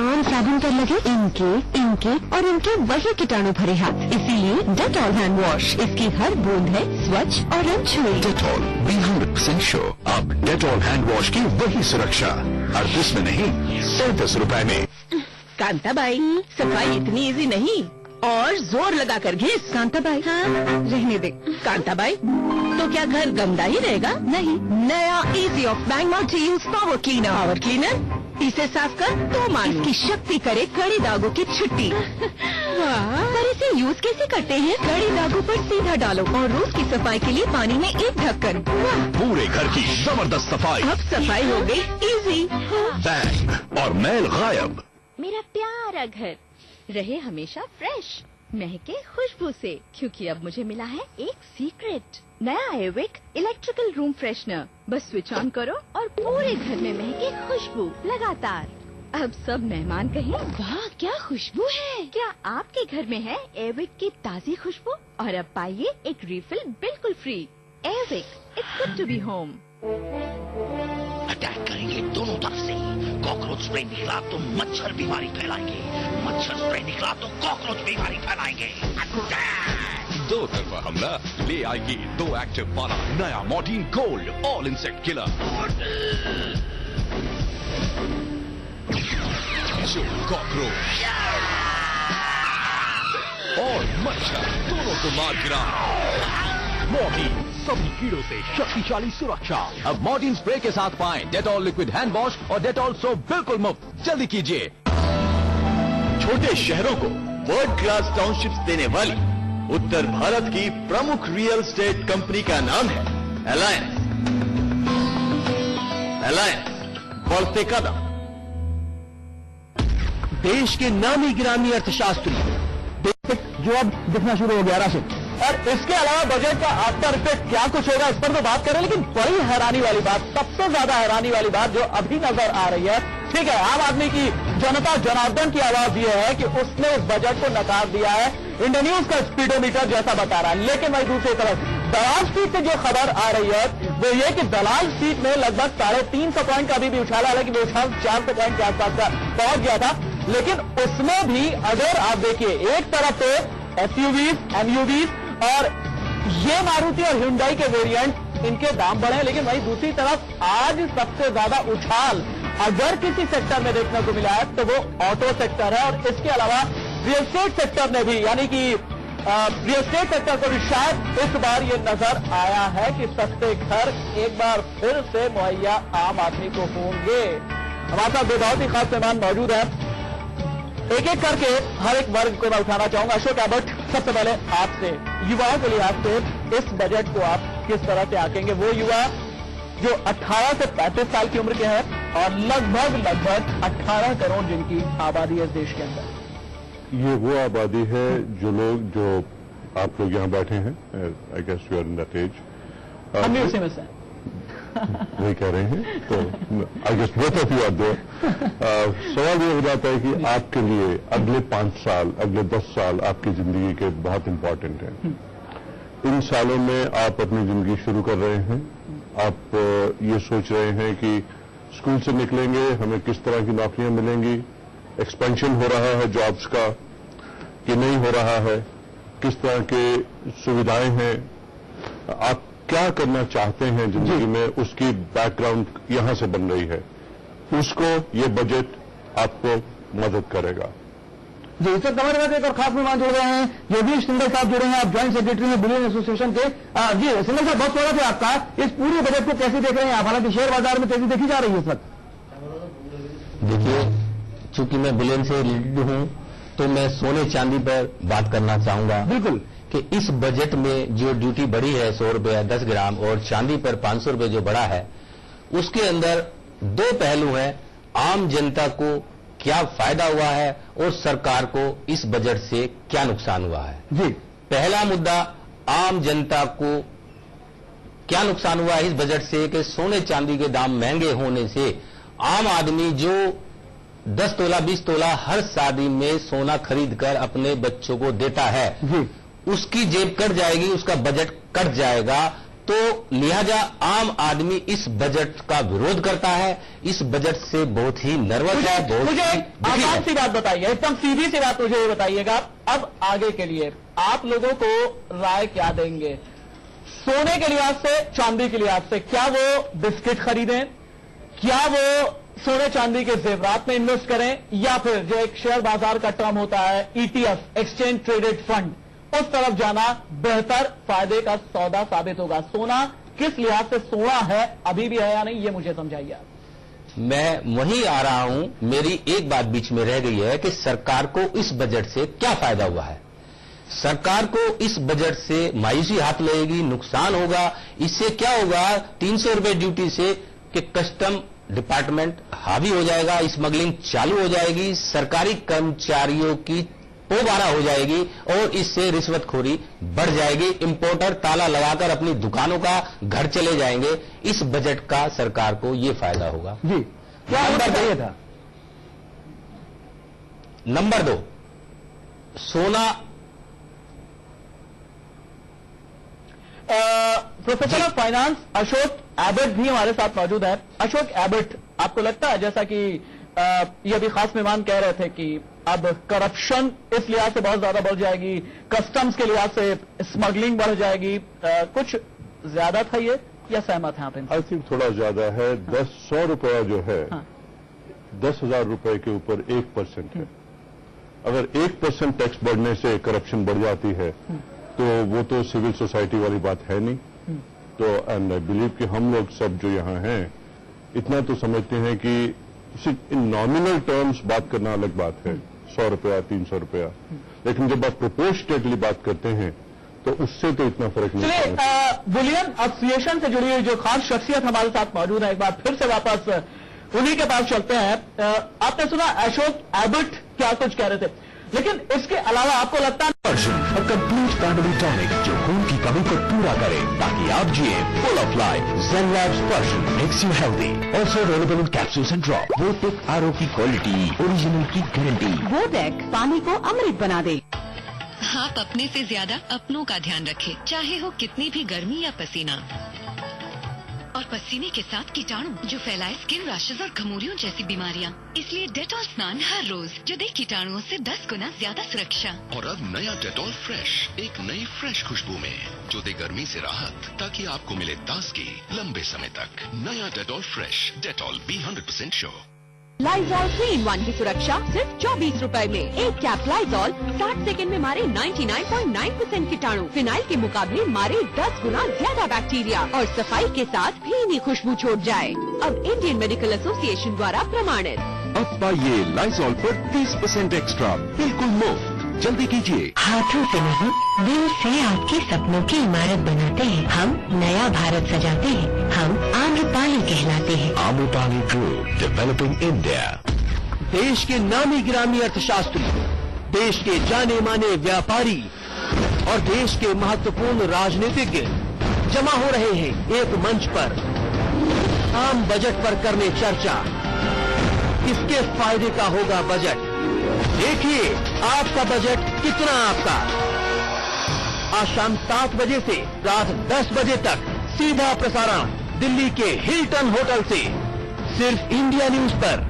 आम साबुन पर लगे इनके और इनके वही कीटाणु भरे हाथ, इसीलिए डेटॉल हैंड वॉश। इसकी हर बूंद है स्वच्छ और अनछुई। Dettol 100% sure. अब डेटॉल हैंड वॉश की वही सुरक्षा 38 में नहीं, 37 रुपए में। कांताबाई, सफाई इतनी इजी नहीं, और जोर लगा कर घिस। कांताबाई, हाँ, रहने दे। कांताबाई, तो क्या घर गंदा ही रहेगा? नहीं, नया easy of bank multi use power cleaner. Power cleaner इसे साफ कर तो मान इसकी शक्ति करे कड़े दागों की छुट्टी। पर इसे यूज कैसे करते हैं? कड़े दागों पर सीधा डालो और रोज की सफाई के लिए पानी में एक ढक्कन। पूरे घर की जबरदस्त सफाई। अब सफाई हो गई इजी। बैंक और मैल गायब। मेरा प्यारा घर रहे हमेशा फ्रेश, महके खुशबू से, क्योंकि अब मुझे मिला है एक सीक्रेट। नया एविक इलेक्ट्रिकल रूम फ्रेशनर। बस स्विच ऑन करो और पूरे घर में महके खुशबू लगातार। अब सब मेहमान कहें, वाह क्या खुशबू है। क्या आपके घर में है एविक की ताज़ी खुशबू? और अब पाइए एक रिफिल बिल्कुल free. Airwick, it's good to be home. Attack करेंगे दोनों तरफ से। कॉकरोच स्प्रे निकला तो मच्छर बीमारी फैलाएंगे, मच्छर स्प्रे निकला तो कॉकरोच बीमारी फैलाएंगे। दो तरफा हमला ले आएगी 2 एक्टिव वाला नया Mortein gold all insect killer. बिच्छू, कॉकरोच और मच्छर दोनों को मार गिरा। मॉर्टीन, सभी कीड़ों से शक्तिशाली सुरक्षा। अब मॉर्टीन स्प्रे के साथ पाएं डेटॉल लिक्विड हैंड वॉश और डेटॉल सोप बिल्कुल मुफ्त। जल्दी कीजिए। छोटे शहरों को वर्ल्ड क्लास टाउनशिप्स देने वाली उत्तर भारत की प्रमुख रियल एस्टेट कंपनी का नाम है अलायंस। बढ़ते कदम। देश के नामी गिरामी अर्थशास्त्री जो अब दिखना शुरू हो गया राशिद, और इसके अलावा बजट का आफ्टर इफेक्ट क्या कुछ होगा इस पर तो बात करें, लेकिन बड़ी हैरानी वाली बात, सबसे ज्यादा हैरानी वाली बात जो अभी नजर आ रही है, ठीक है, आम आदमी की जनता जनार्दन की आवाज यह है कि उसने इस बजट को नकार दिया है। इंडिया न्यूज का स्पीडोमीटर जैसा बता रहा है। लेकिन वही दूसरी तरफ दलाल सीट से जो खबर आ रही है वो ये कि दलाल सीट में लगभग 350 पॉइंट का अभी भी उछाला, हालांकि वो उछाल 400 पॉइंट के आसपास का पहुंच गया था। लेकिन उसमें भी अगर आप देखिए, एक तरफ तो एसयूवीज, एमयूवीज और ये मारुति और hyundai के वेरिएंट, इनके दाम बढ़े, लेकिन वहीं दूसरी तरफ आज सबसे ज्यादा उछाल अगर किसी सेक्टर में देखने को मिला है तो वो ऑटो सेक्टर है। और इसके अलावा रियल एस्टेट सेक्टर ने भी, यानी कि रियल एस्टेट सेक्टर को भी शायद इस बार ये नजर आया है कि सस्ते घर एक बार फिर से मुहैया आम आदमी को होंगे। हमारे साथ दो बहुत ही खास मेहमान मौजूद हैं, एक एक करके हर एक वर्ग को मैं उठाना चाहूंगा। अशोक एबर्ट, सबसे पहले आपसे, युवाओं के लिहाज से इस बजट को आप किस तरह से आंकेंगे? वो युवा जो 18 से 35 साल की उम्र के हैं और लगभग 18 करोड़ जिनकी आबादी है इस देश के अंदर। ये वो आबादी है जो आप लोग यहाँ बैठे हैं, I guess you are in that age. हम भी उसी में से वही कह रहे हैं, तो I guess both of you are there. सवाल ये हो जाता है कि आपके लिए अगले 5 साल, अगले 10 साल आपकी जिंदगी के बहुत इंपॉर्टेंट हैं। इन सालों में आप अपनी जिंदगी शुरू कर रहे हैं, आप ये सोच रहे हैं कि स्कूल से निकलेंगे हमें किस तरह की नौकरियां मिलेंगी, एक्सपेंशन हो रहा है जॉब्स का कि नहीं हो रहा है, किस तरह के सुविधाएं हैं, आप क्या करना चाहते हैं जिंदगी में, उसकी बैकग्राउंड यहां से बन रही है, उसको ये बजट आपको मदद करेगा। जी, इससे कमर में एक और खास मेहमान जुड़ रहे हैं, योगेश सिंगल साहब जुड़े हैं, आप ज्वाइंट सेक्रेटरी हैं बुलियन एसोसिएशन के। जी सिंगल साहब, बहुत स्वागत है आपका। इस पूरे बजट को कैसे देख रहे हैं आप? हालांकि शेयर बाजार में तेजी देखी जा रही है इस वक्त। देखिए, चूंकि मैं बुलियन से रिलेटेड हूं तो मैं सोने चांदी पर बात करना चाहूंगा। बिल्कुल, कि इस बजट में जो ड्यूटी बढ़ी है 100 रुपया 10 ग्राम और चांदी पर 500 रुपये जो बढ़ा है, उसके अंदर दो पहलू हैं। आम जनता को क्या फायदा हुआ है और सरकार को इस बजट से क्या नुकसान हुआ है। जी, पहला मुद्दा, आम जनता को क्या नुकसान हुआ है इस बजट से कि सोने चांदी के दाम महंगे होने से आम आदमी जो 10 तोला 20 तोला हर शादी में सोना खरीद कर अपने बच्चों को देता है, जी, उसकी जेब कट जाएगी, उसका बजट कट जाएगा। तो लिहाजा आम आदमी इस बजट का विरोध करता है, इस बजट से बहुत ही नर्वस है, बहुत मुझे आसान सी बात बताइए, एकदम सीधी सी बात मुझे ये बताइएगा, अब आगे के लिए आप लोगों को राय क्या देंगे? सोने के लिहाज से, चांदी के लिहाज से, क्या वो बिस्किट खरीदें, क्या वो सोने चांदी के जेवरात में इन्वेस्ट करें, या फिर जो एक शेयर बाजार का टर्म होता है ईटीएफ, एक्सचेंज ट्रेडेड फंड, उस तरफ जाना बेहतर फायदे का सौदा साबित होगा? सोना किस लिहाज से सोना है, अभी भी है या नहीं, ये मुझे समझाइए। मैं वहीं आ रहा हूं, मेरी एक बात बीच में रह गई है कि सरकार को इस बजट से क्या फायदा हुआ है। सरकार को इस बजट से मायूसी हाथ लगेगी, नुकसान होगा। इससे क्या होगा? 300 रुपये ड्यूटी से कि कस्टम डिपार्टमेंट हावी हो जाएगा, स्मगलिंग चालू हो जाएगी, सरकारी कर्मचारियों की पोबारा हो जाएगी और इससे रिश्वतखोरी बढ़ जाएगी। इंपोर्टर ताला लगाकर अपनी दुकानों का घर चले जाएंगे। इस बजट का सरकार को ये फायदा होगा। जी, क्या होना चाहिए था? नंबर 2, सोना। प्रोफेसर ऑफ फाइनेंस अशोक एबर्ट भी हमारे साथ मौजूद है। अशोक एबर्ट, आपको लगता है, जैसा कि ये भी खास मेहमान कह रहे थे कि अब करप्शन इस लिहाज से बहुत ज्यादा बढ़ जाएगी, कस्टम्स के लिहाज से स्मगलिंग बढ़ जाएगी, कुछ ज्यादा था ये, या सहमत हैं आप? आई थिंक थोड़ा ज्यादा है। 100 रुपया जो है, हाँ, 10,000 रुपए के ऊपर 1% है। अगर 1% टैक्स बढ़ने से करप्शन बढ़ जाती है तो वो तो सिविल सोसाइटी वाली बात है नहीं। तो एंड आई बिलीव कि हम लोग सब जो यहाँ हैं इतना तो समझते हैं कि सिर्फ इन नॉमिनल टर्म्स बात करना अलग बात है, 100 रुपया 300 रुपया, लेकिन जब आप प्रोपोर्शनेटली बात करते हैं तो उससे तो इतना फर्क नहीं चलिए, बुलियन एसोसिएशन से जुड़ी हुई जो खास शख्सियत हमारे साथ मौजूद है, एक बार फिर से वापस उन्हीं के पास चलते हैं। आपने सुना अशोक एबट क्या कुछ कह रहे थे, लेकिन इसके अलावा आपको लगता है कंप्लीट फैमिली टॉनिक जो खून की कमी को पूरा करे ताकि आप जिए full of life. zen labs Persian makes you healthy. Also available in capsules and drop. Votek RO की क्वालिटी, ओरिजिनल की गारंटी। वोटेक पानी को अमृत बना दे। आप अपने से ज्यादा अपनों का ध्यान रखें, चाहे हो कितनी भी गर्मी या पसीना। और पसीने के साथ कीटाणु जो फैलाए स्किन रैशेज और घमौरियों जैसी बीमारियां। इसलिए डेटॉल स्नान हर रोज जो दे कीटाणुओं से 10 गुना ज्यादा सुरक्षा। और अब नया डेटॉल फ्रेश, एक नई फ्रेश खुशबू में जो दे गर्मी से राहत ताकि आपको मिले ताजगी लंबे समय तक। नया Dettol fresh, Dettol be 100% sure. Lysol 3-in-1 की सुरक्षा सिर्फ 24 रुपए में। एक कैप लाइजॉल 60 सेकंड में मारे 99.9% कीटाणु, फिनाइल के मुकाबले मारे 10 गुना ज्यादा बैक्टीरिया और सफाई के साथ भीनी खुशबू छोड़ जाए। अब इंडियन मेडिकल एसोसिएशन द्वारा प्रमाणित। अब पाइए लाइजॉल पर 30% एक्स्ट्रा बिल्कुल मुफ्त। जल्दी कीजिए। हाथों से नहीं, दिल से आपके सपनों की इमारत बनाते हैं। हम नया भारत सजाते हैं। हम आम्रपाली कहलाते हैं। Amrapali group, developing India. देश के नामी गिरामी अर्थशास्त्री, देश के जाने माने व्यापारी और देश के महत्वपूर्ण राजनीतिज्ञ जमा हो रहे हैं एक मंच पर आम बजट पर करने चर्चा। किसके फायदे का होगा बजट? देखिए आपका बजट कितना आपका। आज शाम 7 बजे से रात 10 बजे तक सीधा प्रसारण दिल्ली के हिल्टन होटल से, सिर्फ इंडिया न्यूज पर।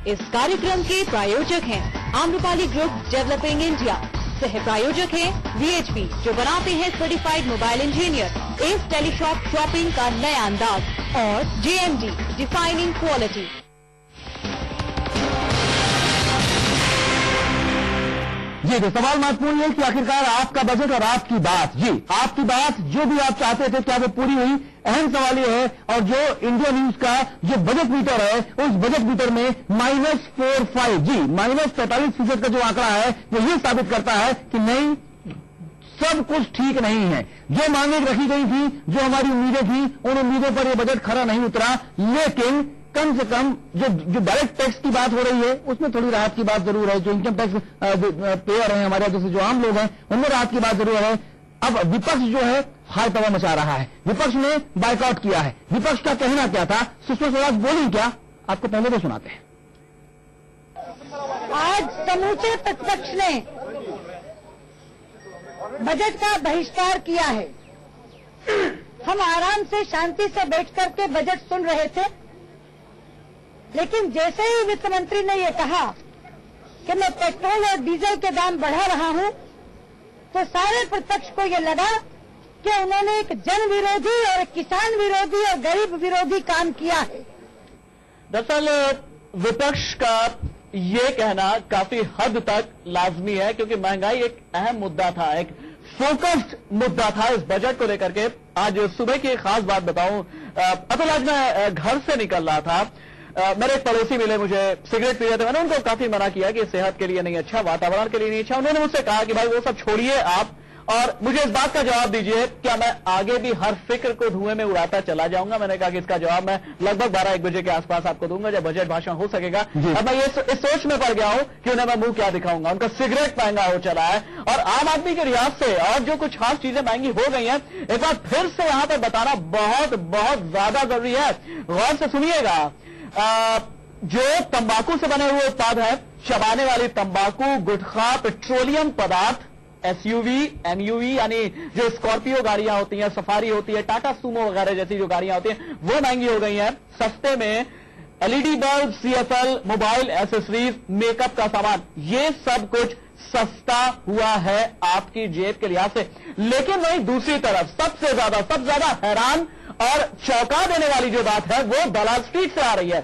इस कार्यक्रम के प्रायोजक हैं आम्रपाली ग्रुप डेवलपिंग इंडिया। सह प्रायोजक हैं VHP जो बनाते हैं certified mobile engineer. S Teleshop shopping का नया अंदाज और JMD डिफाइनिंग क्वालिटी। जी तो सवाल महत्वपूर्ण है कि आखिरकार आपका बजट और आपकी बात, जी आपकी बात जो भी आप चाहते थे क्या वो पूरी हुई? अहम सवाल ये है। और जो इंडिया न्यूज का जो बजट मीटर है उस बजट मीटर में -45, जी -45% का जो आंकड़ा है वो ये साबित करता है कि नहीं, सब कुछ ठीक नहीं है। जो मांगे रखी गई थी, जो हमारी उम्मीदें थी, उन उम्मीदों पर ये बजट खरा नहीं उतरा। लेकिन कम से कम जो डायरेक्ट टैक्स की बात हो रही है उसमें थोड़ी राहत की बात जरूर है। जो इनकम टैक्स पेयर हैं हमारे जैसे जो आम लोग हैं उनमें राहत की बात जरूर है। अब विपक्ष जो है हाय तवा मचा रहा है। विपक्ष ने बायकॉट किया है। विपक्ष का कहना क्या था, सुषमा स्वराज बोली क्या, आपको पहले तो सुनाते हैं। आज समूचे प्रतिपक्ष ने बजट का बहिष्कार किया है। हम आराम से शांति से बैठ करके बजट सुन रहे थे, लेकिन जैसे ही वित्त मंत्री ने ये कहा कि मैं पेट्रोल और डीजल के दाम बढ़ा रहा हूं, तो सारे प्रतिपक्ष को ये लगा कि उन्होंने एक जन विरोधी और किसान विरोधी और गरीब विरोधी काम किया है। दरअसल विपक्ष का ये कहना काफी हद तक लाजमी है, क्योंकि महंगाई एक अहम मुद्दा था, एक फोकस्ड मुद्दा था इस बजट को लेकर के। आज सुबह की एक खास बात बताऊं, अतुल, आज मैं घर से निकल रहा था, मेरे एक पड़ोसी मिले, मुझे सिगरेट पी रहे थे। मैंने उनको काफी मना किया कि सेहत के लिए नहीं अच्छा, वातावरण के लिए नहीं अच्छा। उन्होंने मुझसे कहा कि भाई वो सब छोड़िए आप, और मुझे इस बात का जवाब दीजिए, क्या मैं आगे भी हर फिक्र को धुएं में उड़ाता चला जाऊंगा? मैंने कहा कि इसका जवाब मैं लगभग 12-1 बजे के आसपास आपको दूंगा, जब बजट भाषण हो सकेगा। अब मैं इस सोच में पड़ गया हूं कि उन्हें मैं मुंह क्या दिखाऊंगा। उनका सिगरेट महंगा हो चला है और आम आदमी के लिहाज से और जो कुछ खास चीजें महंगी हो गई हैं, एक बार फिर से यहां पर बताना बहुत बहुत ज्यादा जरूरी है। गौर से सुनिएगा, जो तंबाकू से बने हुए उत्पाद है, चबाने वाली तंबाकू, गुटखा, पेट्रोलियम पदार्थ, SUV, NUV यानी जो स्कॉर्पियो गाड़ियां होती हैं, सफारी होती है, टाटा सूमो वगैरह जैसी जो गाड़ियां होती हैं, वो महंगी हो गई हैं। सस्ते में LED bulb, CFL, mobile accessories, makeup का सामान, ये सब कुछ सस्ता हुआ है आपकी जेब के लिहाज से। लेकिन वहीं दूसरी तरफ सबसे ज्यादा हैरान और चौंका देने वाली जो बात है वो दलाल स्ट्रीट से आ रही है।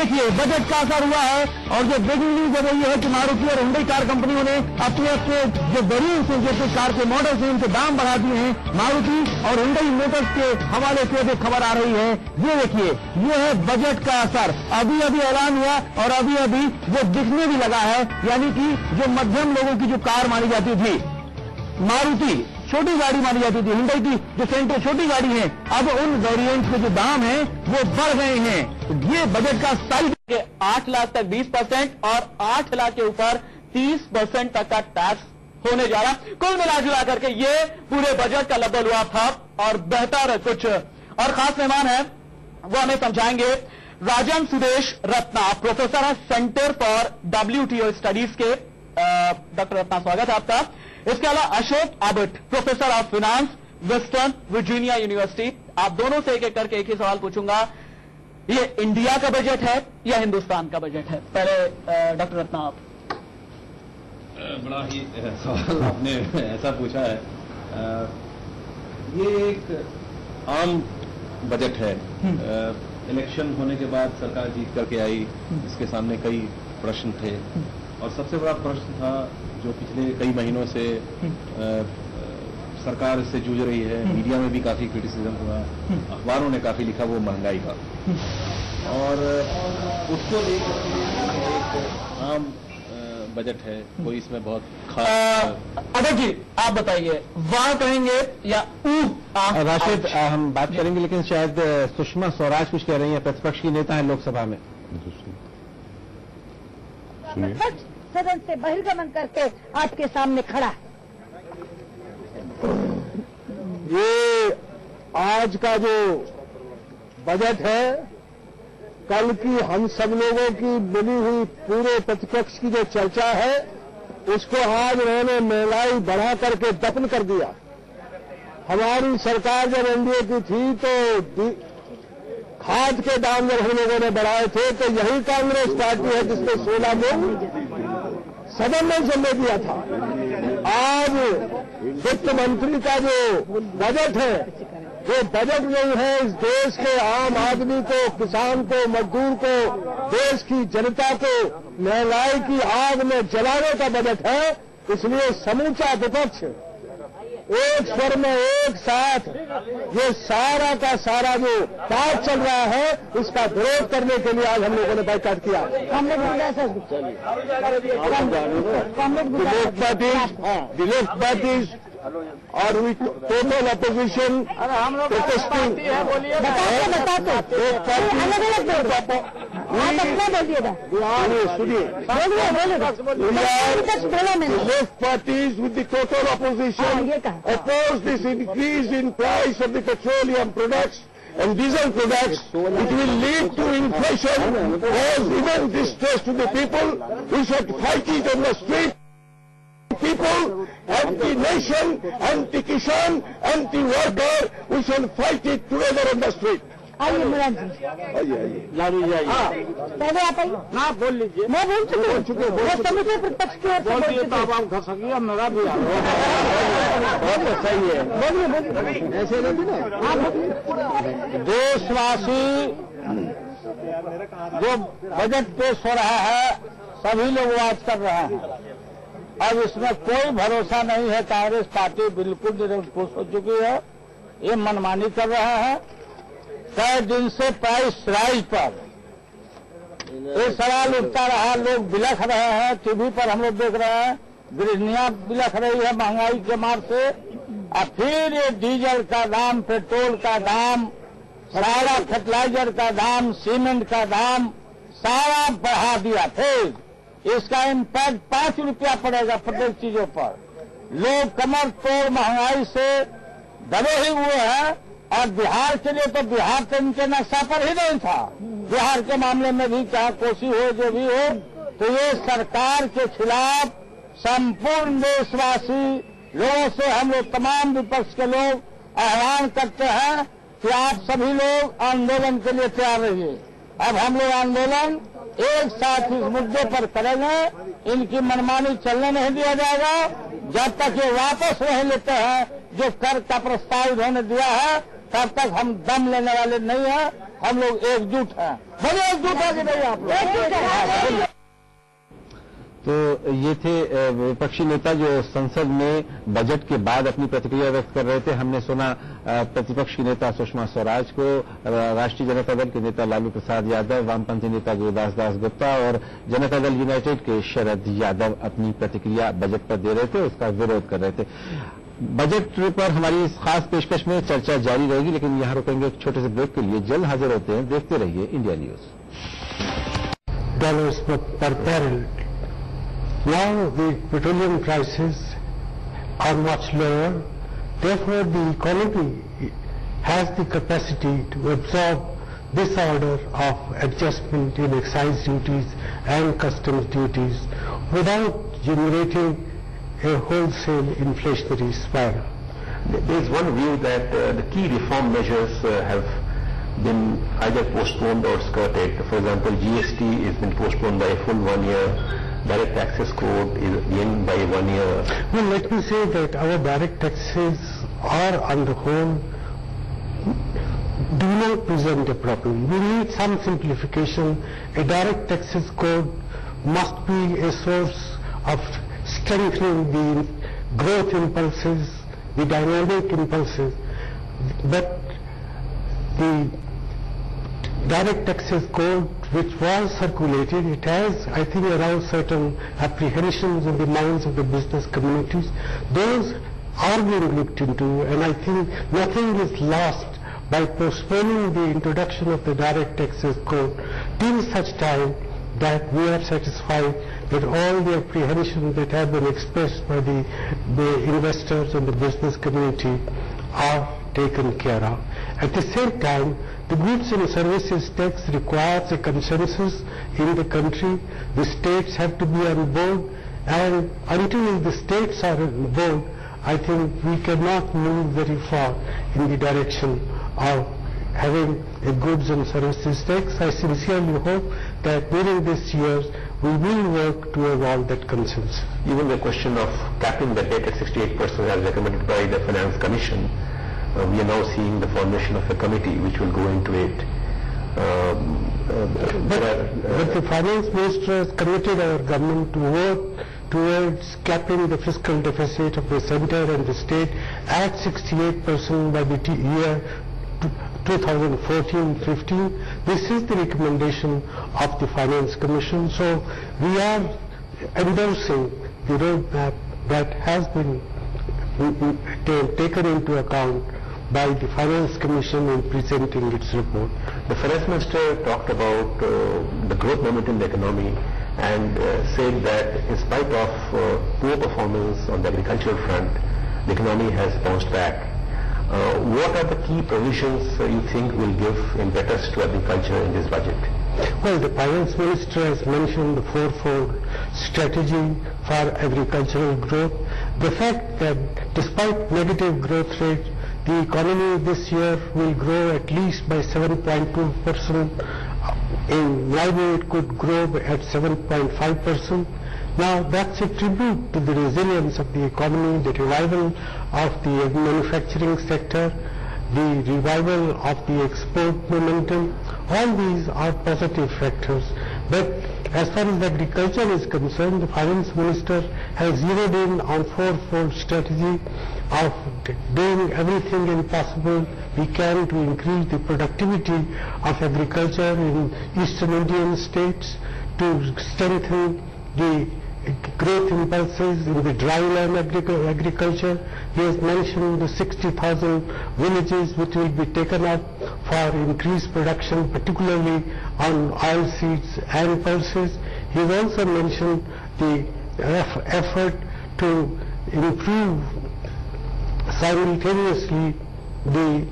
देखिए बजट का असर हुआ है और जो ब्रेकिंग न्यूज है ये है कि मारुति और हुंडई कार कंपनियों ने अपने अपने जो वेरिएंट्स हैं, जैसे कार के मॉडल्स हैं, उनके दाम बढ़ा दिए हैं। मारुति और हुंडई मोटर्स के हवाले से एक खबर आ रही है, ये देखिए, ये है बजट का असर। अभी अभी ऐलान हुआ और अभी अभी वो दिखने भी लगा है, यानी कि जो मध्यम लोगों की जो कार मानी जाती थी, मारुति छोटी गाड़ी मानी जाती थी, हुंडई की जो सेंट्रो छोटी गाड़ी है, अब उन वेरिएंट के जो दाम हैं वो बढ़ गए हैं। ये बजट का स्टाइल 8 लाख तक 20% और 8 लाख के ऊपर 30% तक का टैक्स होने जा रहा। कुल मिला करके ये पूरे बजट का लबोलुआब था और बेहतर कुछ और खास मेहमान है वो हमें समझाएंगे। राजन सुदेश रत्ना, प्रोफेसर है सेंटर फॉर WTO स्टडीज के। डॉक्टर रत्ना, स्वागत है आपका। इसके अलावा Ashok Abbott, professor of finance, western Virginia university. आप दोनों से एक एक करके एक ही सवाल पूछूंगा, ये इंडिया का बजट है या हिंदुस्तान का बजट है? पहले डॉक्टर रत्ना आप। बड़ा ही सवाल आपने ऐसा पूछा है। ये एक आम बजट है। इलेक्शन होने के बाद सरकार जीत करके आई, इसके सामने कई प्रश्न थे और सबसे बड़ा प्रश्न था जो पिछले कई महीनों से सरकार इससे जूझ रही है, मीडिया में भी काफी क्रिटिसिज्म हुआ, अखबारों ने काफी लिखा, वो महंगाई का। और उसको लेकर एक आम बजट है, कोई इसमें बहुत खास। अगर जी आप बताइए, वाह कहेंगे या राशिद, हम बात करेंगे लेकिन शायद सुषमा स्वराज कुछ कह रही है, प्रतिपक्ष की नेता है लोकसभा में। प्रतिपक्ष सदन से बहिर्गमन करके आपके सामने खड़ा है। ये आज का जो बजट है, कल की हम सब लोगों की मिली हुई पूरे प्रतिपक्ष की जो चर्चा है, उसको आज उन्होंने महंगाई बढ़ा करके दफन कर दिया। हमारी सरकार जब एनडीए की थी तो खाद के दाम जब हम लोगों ने बढ़ाए थे तो यही कांग्रेस पार्टी है जिसने 16 दिन सदन में चलने दिया था। आज वित्त मंत्री का जो बजट है, वो बजट नहीं है, इस देश के आम आदमी को, किसान को, मजदूर को, देश की जनता को महंगाई की आग में जलाने का बजट है। इसलिए समूचा विपक्ष एक स्वर में एक साथ ये सारा का सारा जो काज चल रहा है, उसका विरोध करने के लिए आज हम लोगों ने बाइकाट किया। विलेज पार्टीज और we total opposition protesting. Left parties with the total opposition oppose this increase in price of the petroleum products and diesel products. It will lead to inflation, cause even distress to the people. We should fight it on the street. People, anti-nation, anti-Kishan, anti-worker, we shall fight it together on the street. आइए मुराद जी, लारी जाइए। पहले आप आइए। ना बोल लीजिए। मैं बोल चुकी हूँ। वो समूचे प्रतिपक्ष की ओर से बोल चुके तो आप खसकिए, मेरा भी बहुत सही है। बोलिए ऐसे नहीं ना। देशवासी जो बजट पेश हो रहा है, सभी लोग वाच कर रहे हैं। अब इसमें कोई भरोसा नहीं है। कांग्रेस पार्टी बिल्कुल निरंकुश हो चुकी है, ये मनमानी कर रहा है। कई दिन से प्राइस राइज पर ये सवाल उठता रहा, लोग बिलख रहे हैं, टीवी पर हम लोग देख रहे हैं, गृहिणियां बिलख रही है महंगाई के मार से। और फिर ये डीजल का दाम, पेट्रोल का दाम, सारा फर्टिलाइजर का दाम, सीमेंट का दाम सारा बढ़ा दिया। फिर इसका इम्पैक्ट 5 रुपया पड़ेगा प्रत्येक चीजों पर। लोग कमर तोड़ महंगाई से दबे ही हुए हैं। और बिहार के लिए तो बिहार तो इनके नक्शा पर ही नहीं था। बिहार के मामले में भी चाहे कोसी हो, जो भी हो, तो ये सरकार के खिलाफ संपूर्ण देशवासी लोगों से हम लोग तमाम विपक्ष के लोग आह्वान करते हैं कि आप सभी लोग आंदोलन के लिए तैयार रहिए। अब हम लोग आंदोलन एक साथ इस मुद्दे पर करेंगे। इनकी मनमानी चलने नहीं दिया जाएगा जब तक ये वापस नहीं लेते हैं जो कर का प्रस्ताव इन्होंने दिया है, तब तक हम दम लेने वाले नहीं हैं। हम लोग एकजुट हैं। बड़े एकजुट है कि नहीं आप लोग? तो ये थे विपक्षी नेता जो संसद में बजट के बाद अपनी प्रतिक्रिया व्यक्त कर रहे थे। हमने सुना प्रतिपक्ष की नेता सुषमा स्वराज को, राष्ट्रीय जनता दल के नेता लालू प्रसाद यादव, वामपंथी नेता गुरुदास दास गुप्ता और जनता दल यूनाइटेड के शरद यादव अपनी प्रतिक्रिया बजट पर दे रहे थे, उसका विरोध कर रहे थे। बजट पर हमारी इस खास पेशकश में चर्चा जारी रहेगी, लेकिन यहां रुकेंगे एक छोटे से ब्रेक के लिए। जल्द हाजिर होते हैं, देखते रहिए इंडिया न्यूज। डॉलर्स पर barrel. Now the petroleum prices are much lower, therefore the economy has the capacity to absorb this order of adjustment in excise duties and customs duties without generating a wholesale inflationary spiral. There is one view that the key reform measures have been either postponed or skirted. For example, GST has been postponed by a full 1 year. Direct taxes code is again by 1 year. Well, let me say that our direct taxes are on the whole do not present a problem. We need some simplification. A direct taxes code must be a source of strengthening the growth impulses, the dynamic impulses. But the direct taxes code which was circulated, it has, I think, aroused certain apprehensions in the minds of the business communities. Those are being looked into, and I think nothing is lost by postponing the introduction of the direct taxes code till such time that we are satisfied that all the apprehensions that have been expressed by the investors and the business community are taken care of. At the same time, the goods and services tax requires a consensus in the country. The states have to be on board, and until the states are on board, I think we cannot move very far in the direction of having a goods and services tax. I sincerely hope that during this year we will work to evolve that consensus. Even the question of capping the debt at 68% as recommended by the Finance Commission, we are now seeing the formation of a committee which will go into it. But the finance minister has committed our government to work towards capping the fiscal deficit of the center and the state at 68% by the year 2014-15. This is the recommendation of the Finance Commission. So we are endorsing the roadmap that has been taken into account by the Finance Commission in presenting its report. The Finance Minister talked about the growth momentum in the economy and said that in spite of poor performance on the agricultural front, the economy has bounced back. What are the key provisions you think will give impetus to agriculture in this budget? Well, the Finance Minister has mentioned the fourfold strategy for agricultural growth. The fact that despite negative growth rate, the economy this year will grow at least by 7.2%. In my view, it could grow at 7.5%. Now, that's a tribute to the resilience of the economy, the revival of the manufacturing sector, the revival of the export momentum. All these are positive factors. But as far as agriculture is concerned, the Finance Minister has zeroed in on fourfold strategy of doing everything impossible we can to increase the productivity of agriculture in eastern Indian states, to strengthen the growth impulses in the dryland agriculture. He has mentioned the 60,000 villages which will be taken up for increased production, particularly on oilseeds and pulses. He has also mentioned the effort to improve simultaneously the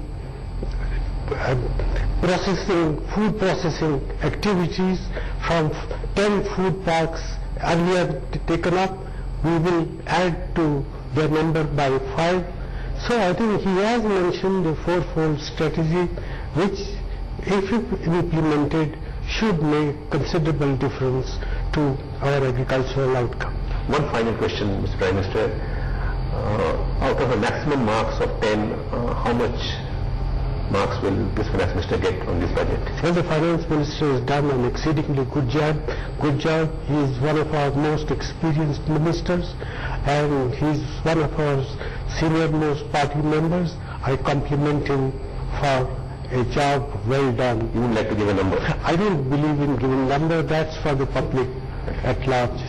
food processing activities from 10 food parks earlier taken up. We will add to their number by 5. So I think he has mentioned the fourfold strategy which, if implemented, should make considerable difference to our agricultural outcome. One final question, Mr. Prime Minister. Out of a maximum marks of 10, how much marks will this finance minister get on this budget? Well, the finance minister has done an exceedingly good job. He is one of our most experienced ministers, and he is one of our senior-most party members. I compliment him for a job well done. You would like to give a number? I don't believe in giving number. That's for the public at large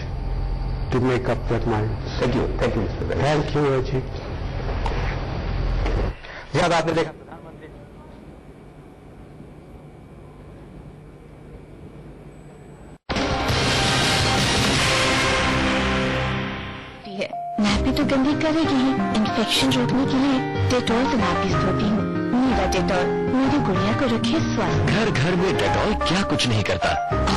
to make up their minds. Thank you, Mr. Ganesh. Thank you, Ajit. ज्यादा आपने देखा प्रधानमंत्री है नापी तो गंदी करेगी ही। Infection रोकने के लिए डेटॉल से नापी धोती हूँ। मेरा डेटॉल मेरी गुड़िया को रखे स्वस्थ। घर घर में डेटॉल क्या कुछ नहीं करता,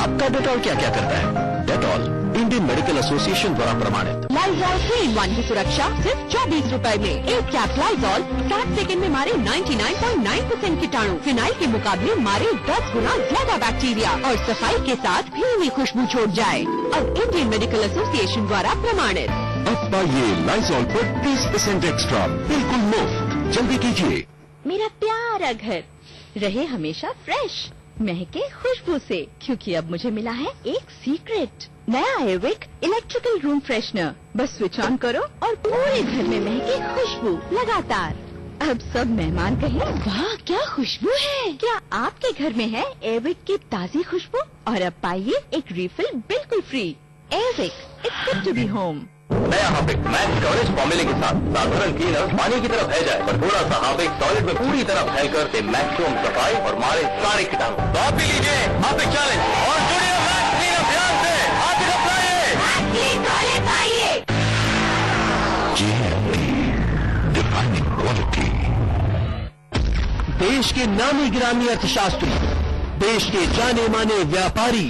आपका डेटॉल क्या क्या करता है? डेटॉल इंडियन मेडिकल एसोसिएशन द्वारा प्रमाणित। लाइजॉल 3-in-1 की सुरक्षा सिर्फ 24 रुपए में। एक कैप लाइजॉल 60 सेकंड में मारे 99.9% कीटाणु, फिनाइल के मुकाबले मारे 10 गुना ज्यादा बैक्टीरिया और सफाई के साथ भीनी खुशबू छोड़ जाए। अब इंडियन मेडिकल एसोसिएशन द्वारा प्रमाणित। अब पाइए लाइजॉल पर 30% एक्स्ट्रा बिल्कुल मुफ्त। जल्दी कीजिए। मेरा प्यारा घर रहे हमेशा फ्रेश, महके खुशबू से, क्योंकि अब मुझे मिला है एक सीक्रेट। नया एयरविक इलेक्ट्रिकल रूम फ्रेशनर। बस स्विच ऑन करो और पूरे घर में महके खुशबू लगातार। अब सब मेहमान कहें, वाह क्या खुशबू है। क्या आपके घर में है एयरविक की ताजी खुशबू? और अब पाइए एक रिफिल बिल्कुल free. Airwick, it's good to be home. नया हार्पिक मैक्स कवरेज फॉर्मूले के साथ साधारण क्लीनर पानी की तरफ बह जाए, पर थोड़ा सा हार्पिक सॉलिड में पूरी तरह फैलकर दे मैक्सिमम सफाई और मारे सारे कीटाणु। तो आप भी लीजिए हार्पिक चैलेंज और जुड़िए मैक्स क्लीन अभियान से। हार्पिक अप्लाइए। Defining quality. देश के नामी गिरामी अर्थशास्त्री, देश के जाने माने व्यापारी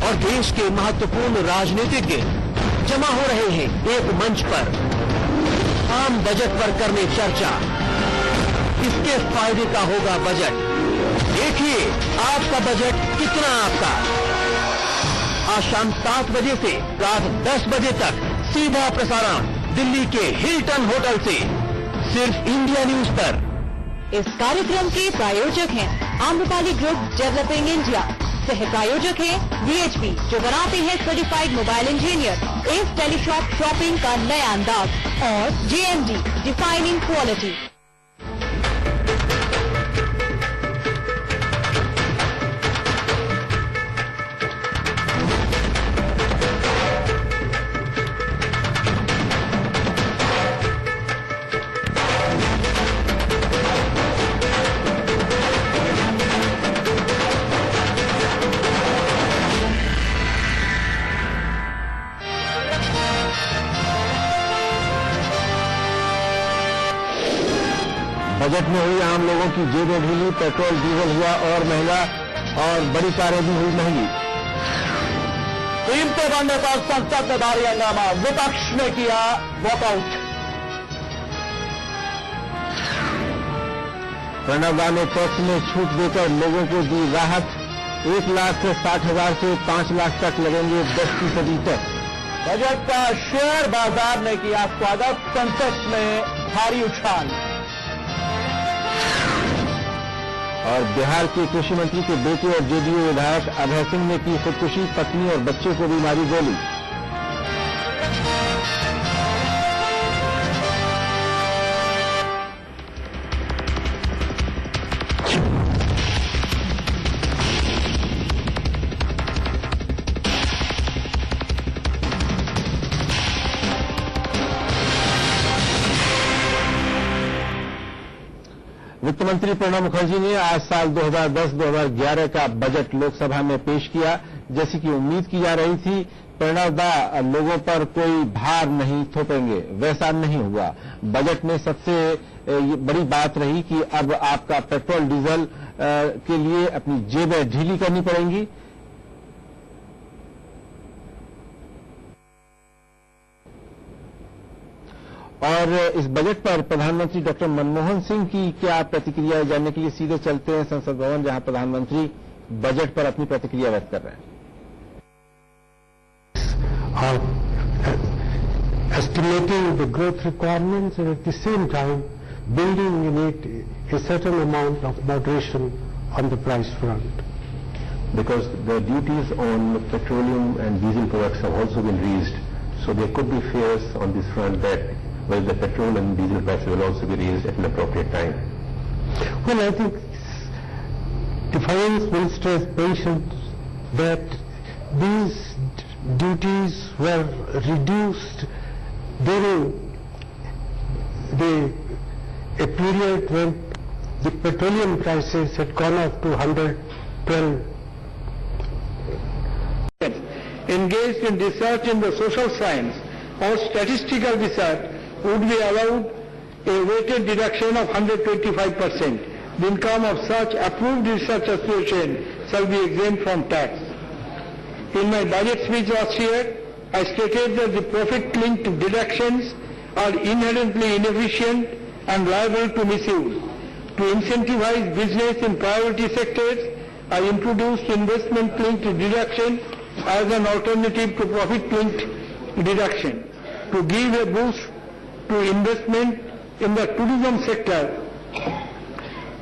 और देश के महत्वपूर्ण राजनीतिज्ञ जमा हो रहे हैं एक मंच पर आम बजट पर करने चर्चा। किसके फायदे का होगा बजट? देखिए आपका बजट कितना आपका। आज शाम 7 बजे से रात 10 बजे तक सीधा प्रसारण दिल्ली के हिल्टन होटल से, सिर्फ इंडिया न्यूज पर। इस कार्यक्रम के प्रायोजक हैं आम्रपाली ग्रुप डेवलपिंग इंडिया। सह प्रायोजक है VHP, जो बनाते हैं certified mobile engineer. S Teleshop shopping का नया अंदाज और JMD डिफाइनिंग क्वालिटी। बजट में हुई आम लोगों की जेबें ढीली, पेट्रोल डीजल हुआ और महंगा और बड़ी कारें भी हुई महंगी। कीमतें बढ़ने पर संसद में भारी हंगामा, विपक्ष ने किया वॉकआउट। प्रणब दा ने टैक्स में छूट देकर लोगों को दी राहत। 1 लाख से 60,000 से 5 लाख तक लगेंगे 10% टैक्स। बजट का शेयर बाजार ने किया स्वागत, सेंसेक्स में भारी उछाल। और बिहार के कृषि मंत्री के बेटे और JDU विधायक अभय सिंह ने की खुदकुशी, पत्नी और बच्चे को भी मारी गोली। वित्त मंत्री प्रणब मुखर्जी ने आज साल 2010-2011 का बजट लोकसभा में पेश किया। जैसी कि उम्मीद की जा रही थी, प्रणब दा लोगों पर कोई भार नहीं थोपेंगे, वैसा नहीं हुआ। बजट में सबसे बड़ी बात रही कि अब आपका पेट्रोल डीजल के लिए अपनी जेबें ढीली करनी पड़ेंगी। और इस बजट पर प्रधानमंत्री डॉक्टर मनमोहन सिंह की क्या प्रतिक्रिया है, जानने के लिए सीधे चलते हैं संसद भवन, जहां प्रधानमंत्री बजट पर अपनी प्रतिक्रिया व्यक्त कर रहे हैं। Estimating the growth requirements and at the same time building in it a certain amount of moderation on the price front. Because the duties on petroleum and diesel products have also been raised, so there could be fears on this front that whether the petrol and diesel prices will also be raised at an appropriate time. Well, I think the finance minister has mentioned that these duties were reduced during a period when the petroleum prices had gone up to 112. Engaged in research in the social science or statistical research would be allowed a weighted deduction of 125%. The income of such approved research association shall be exempt from tax. In my budget speech last year, I stated that the profit-linked deductions are inherently inefficient and liable to misuse. To incentivize business in priority sectors, I introduced investment-linked deduction as an alternative to profit-linked deduction. To give a boost to investment in the tourism sector,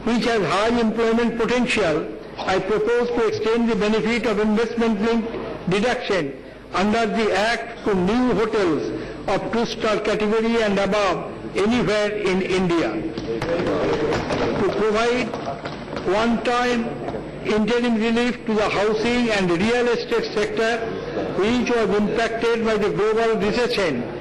which has high employment potential, I propose to extend the benefit of investment-linked deduction under the Act to new hotels of 2-star category and above anywhere in India. To provide one-time interim relief to the housing and real estate sector, which was impacted by the global recession.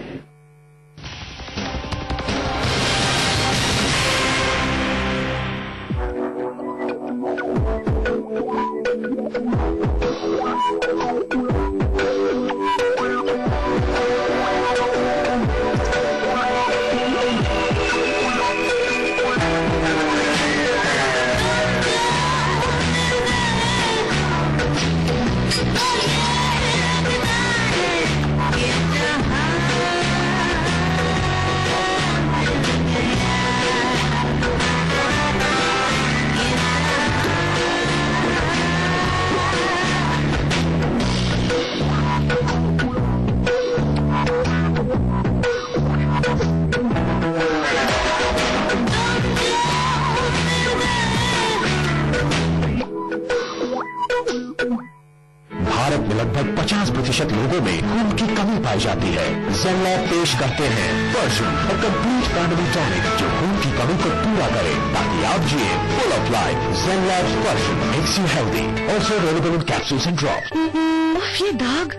Bharat में लगभग 50% लोगों में खून की कमी पाई जाती है। ज़ेनलैब पेश करते हैं वर्जन और कंप्लीट फैमिली टॉनिक जो खून की कमी को पूरा करे ताकि आप जिए full of life. Zenlab version makes you healthy, also available in capsules and drops. ये दाग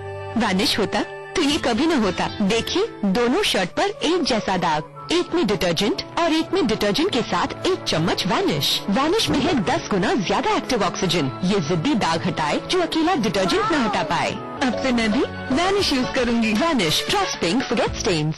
वैनिश होता तो ये कभी न होता। देखिए दोनों शर्ट पर एक जैसा दाग, एक में डिटर्जेंट और एक में डिटर्जेंट के साथ 1 चम्मच वैनिश। वैनिश में है 10 गुना ज्यादा एक्टिव ऑक्सीजन। ये जिद्दी दाग हटाए जो अकेला डिटर्जेंट न हटा पाए। अब से मैं भी वैनिश यूज करूंगी। Vanish, trust pink, forget stains.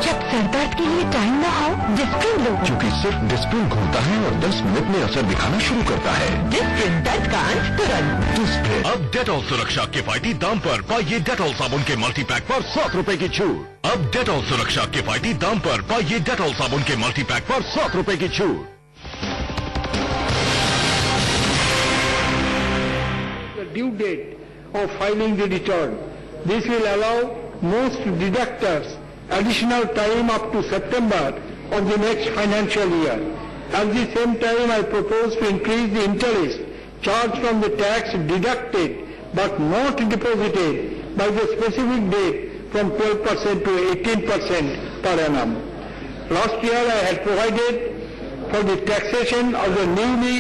जब सर दर्द के लिए टाइम न हो, डिस्प्रिन लो, क्योंकि सिर्फ डिस्प्रिन घूमता है और 10 मिनट में असर दिखाना शुरू करता है। डिस्प्रिन दर्द का अंत तुरंत। डिस्प्रिन। अब डेटॉल सुरक्षा किफायती दाम पर पाइए डेटॉल साबुन के मल्टीपैक पर 7 रुपए की छूट। अब डेटॉल सुरक्षा किफायती दाम पर पाइए डेटॉल साबुन के मल्टीपैक पर 7 रुपए की छूट। The due date of filing the return. This will allow most deductors additional time up to September of the next financial year. At the same time, I propose to increase the interest charged from the tax deducted but not deposited by the specific date from 12% to 18% per annum. Last year I had provided for the taxation of the newly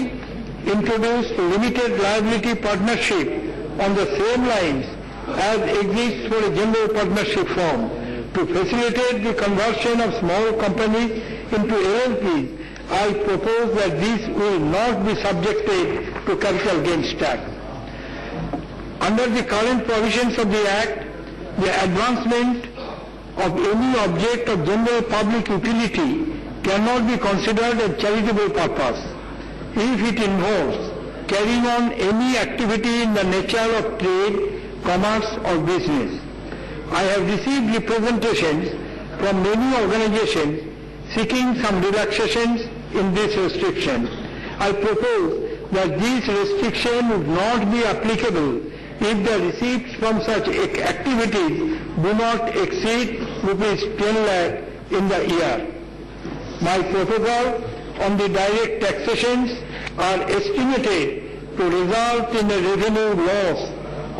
introduced limited liability partnership on the same lines as exists for a general partnership form. To facilitate the conversion of small companies into LLPs, I propose that these will not be subjected to capital gains tax. Under the current provisions of the Act, the advancement of any object of general public utility cannot be considered a charitable purpose if it involves carrying on any activity in the nature of trade, commerce or business. I have received representations from many organizations seeking some relaxations in this restriction. I propose that these restrictions would not be applicable if the receipts from such activities do not exceed rupees 10 lakh in the year. My proposal on the direct taxations are estimated to result in a revenue loss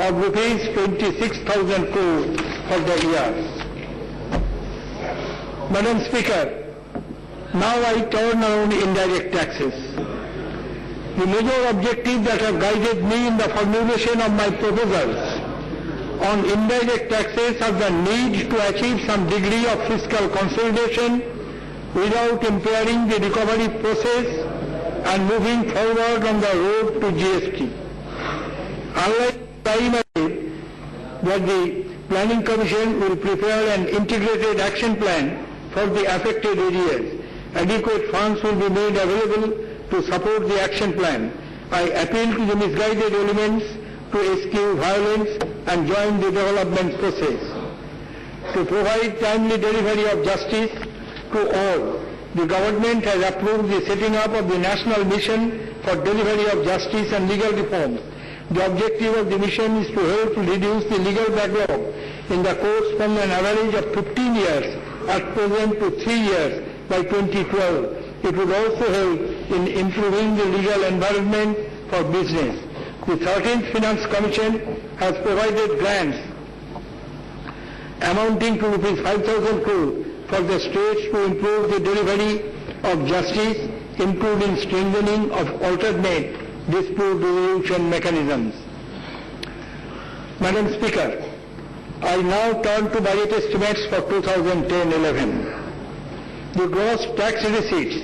of rupees 26,000 crore for the year. Madam Speaker, now I turn on indirect taxes. The major objectives that have guided me in the formulation of my proposals on indirect taxes are the need to achieve some degree of fiscal consolidation without impairing the recovery process and moving forward on the road to GST. Unlike time ahead, that the Planning Commission will prepare an integrated action plan for the affected areas. Adequate funds will be made available to support the action plan. I appeal to the misguided elements to eschew violence and join the development process. To provide timely delivery of justice to all, the government has approved the setting up of the National Mission for Delivery of Justice and Legal Reforms. The objective of the mission is to help reduce the legal backlog in the courts from an average of 15 years at present to 3 years by 2012. It would also help in improving the legal environment for business. The 13th Finance Commission has provided grants amounting to rupees 5,000 crore for the states to improve the delivery of justice, including strengthening of alternate dispute resolution mechanisms. Madam Speaker, I now turn to budget estimates for 2010-11. The gross tax receipts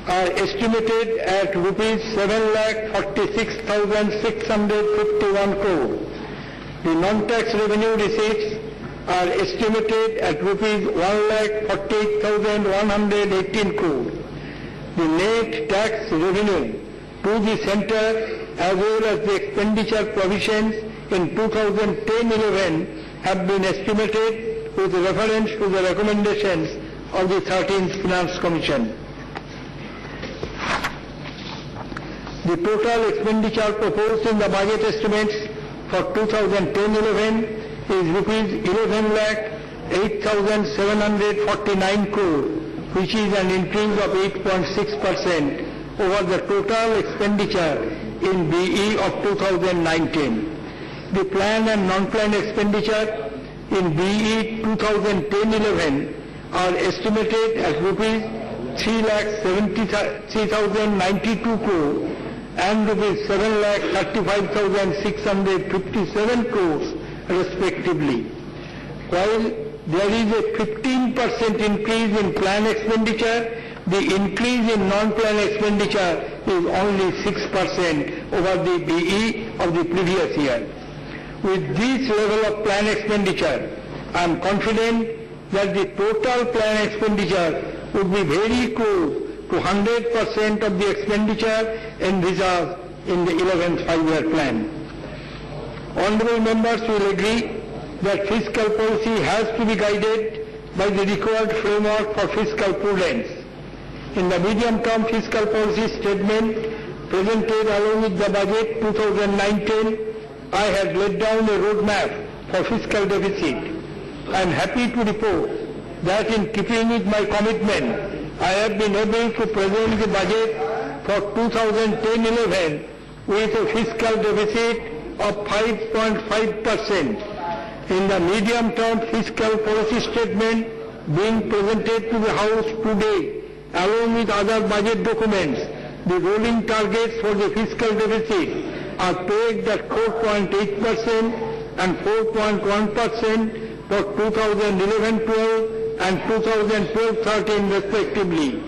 are estimated at rupees 7,46,651 crore. The non-tax revenue receipts are estimated at rupees 1,48,118 crore. The net tax revenue to the centre as well as the expenditure provisions in 2010-11 have been estimated with reference to the recommendations of the 13th Finance Commission. The total expenditure proposed in the budget estimates for 2010-11 is rupees 11,08,749 crore, which is an increase of 8.6% over the total expenditure in BE of 2019. The planned and non-planned expenditure in BE 2010-11 are estimated at rupees 3,73,092 crore and rupees 7,35,657 crores respectively. While there is a 15% increase in planned expenditure, the increase in non-planned expenditure is only 6% over the BE of the previous year. With this level of planned expenditure, I am confident that the total planned expenditure would be very close to 100% of the expenditure envisaged in the 11th five-year plan. Honourable members will agree that fiscal policy has to be guided by the required framework for fiscal prudence. In the medium-term fiscal policy statement presented along with the budget 2019, I had laid down a roadmap for fiscal deficit. I am happy to report that in keeping with my commitment, I have been able to present the budget for 2010-11 with a fiscal deficit of 5.5%. In the medium-term fiscal policy statement being presented to the House today, along with other budget documents, the rolling targets for the fiscal deficit are pegged at 4.8% and 4.1% for 2011-12 and 2012-13 respectively.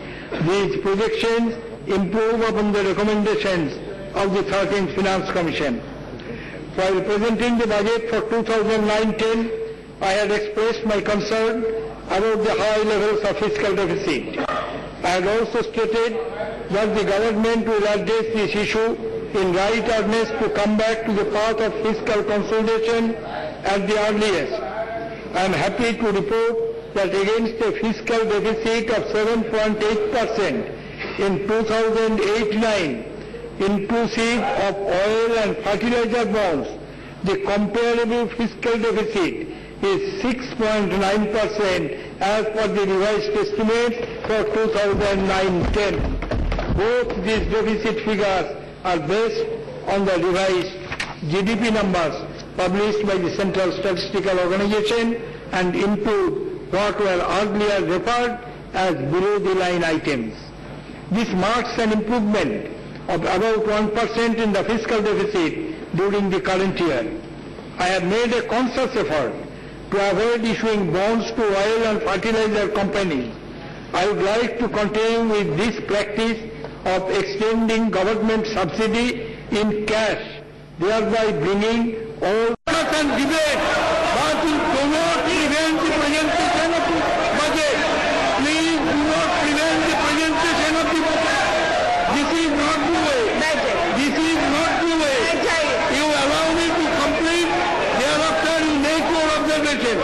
These projections improve upon the recommendations of the 13th Finance Commission. While presenting the budget for 2019, I had expressed my concern about the high levels of fiscal deficit. I had also stated that the government will address this issue in right earnest to come back to the path of fiscal consolidation at the earliest. I am happy to report that against a fiscal deficit of 7.8% in 2008-9, inclusive of oil and fertilizer bonds, the comparable fiscal deficit is 6.9% as per the revised estimates for 2009-10. Both these deficit figures are based on the revised GDP numbers published by the Central Statistical Organization and include what were earlier referred as below-the-line items. This marks an improvement of about 1% in the fiscal deficit during the current year. I have made a conscious effort to avoid issuing bonds to oil and fertilizer companies. I would like to continue with this practice of extending government subsidy in cash, thereby bringing all and debate that will promote prevent the presentation of the budget. Please do not prevent the presentation of the budget. This is not the way. This is not the way. You allow me to complete, thereafter you make your observation.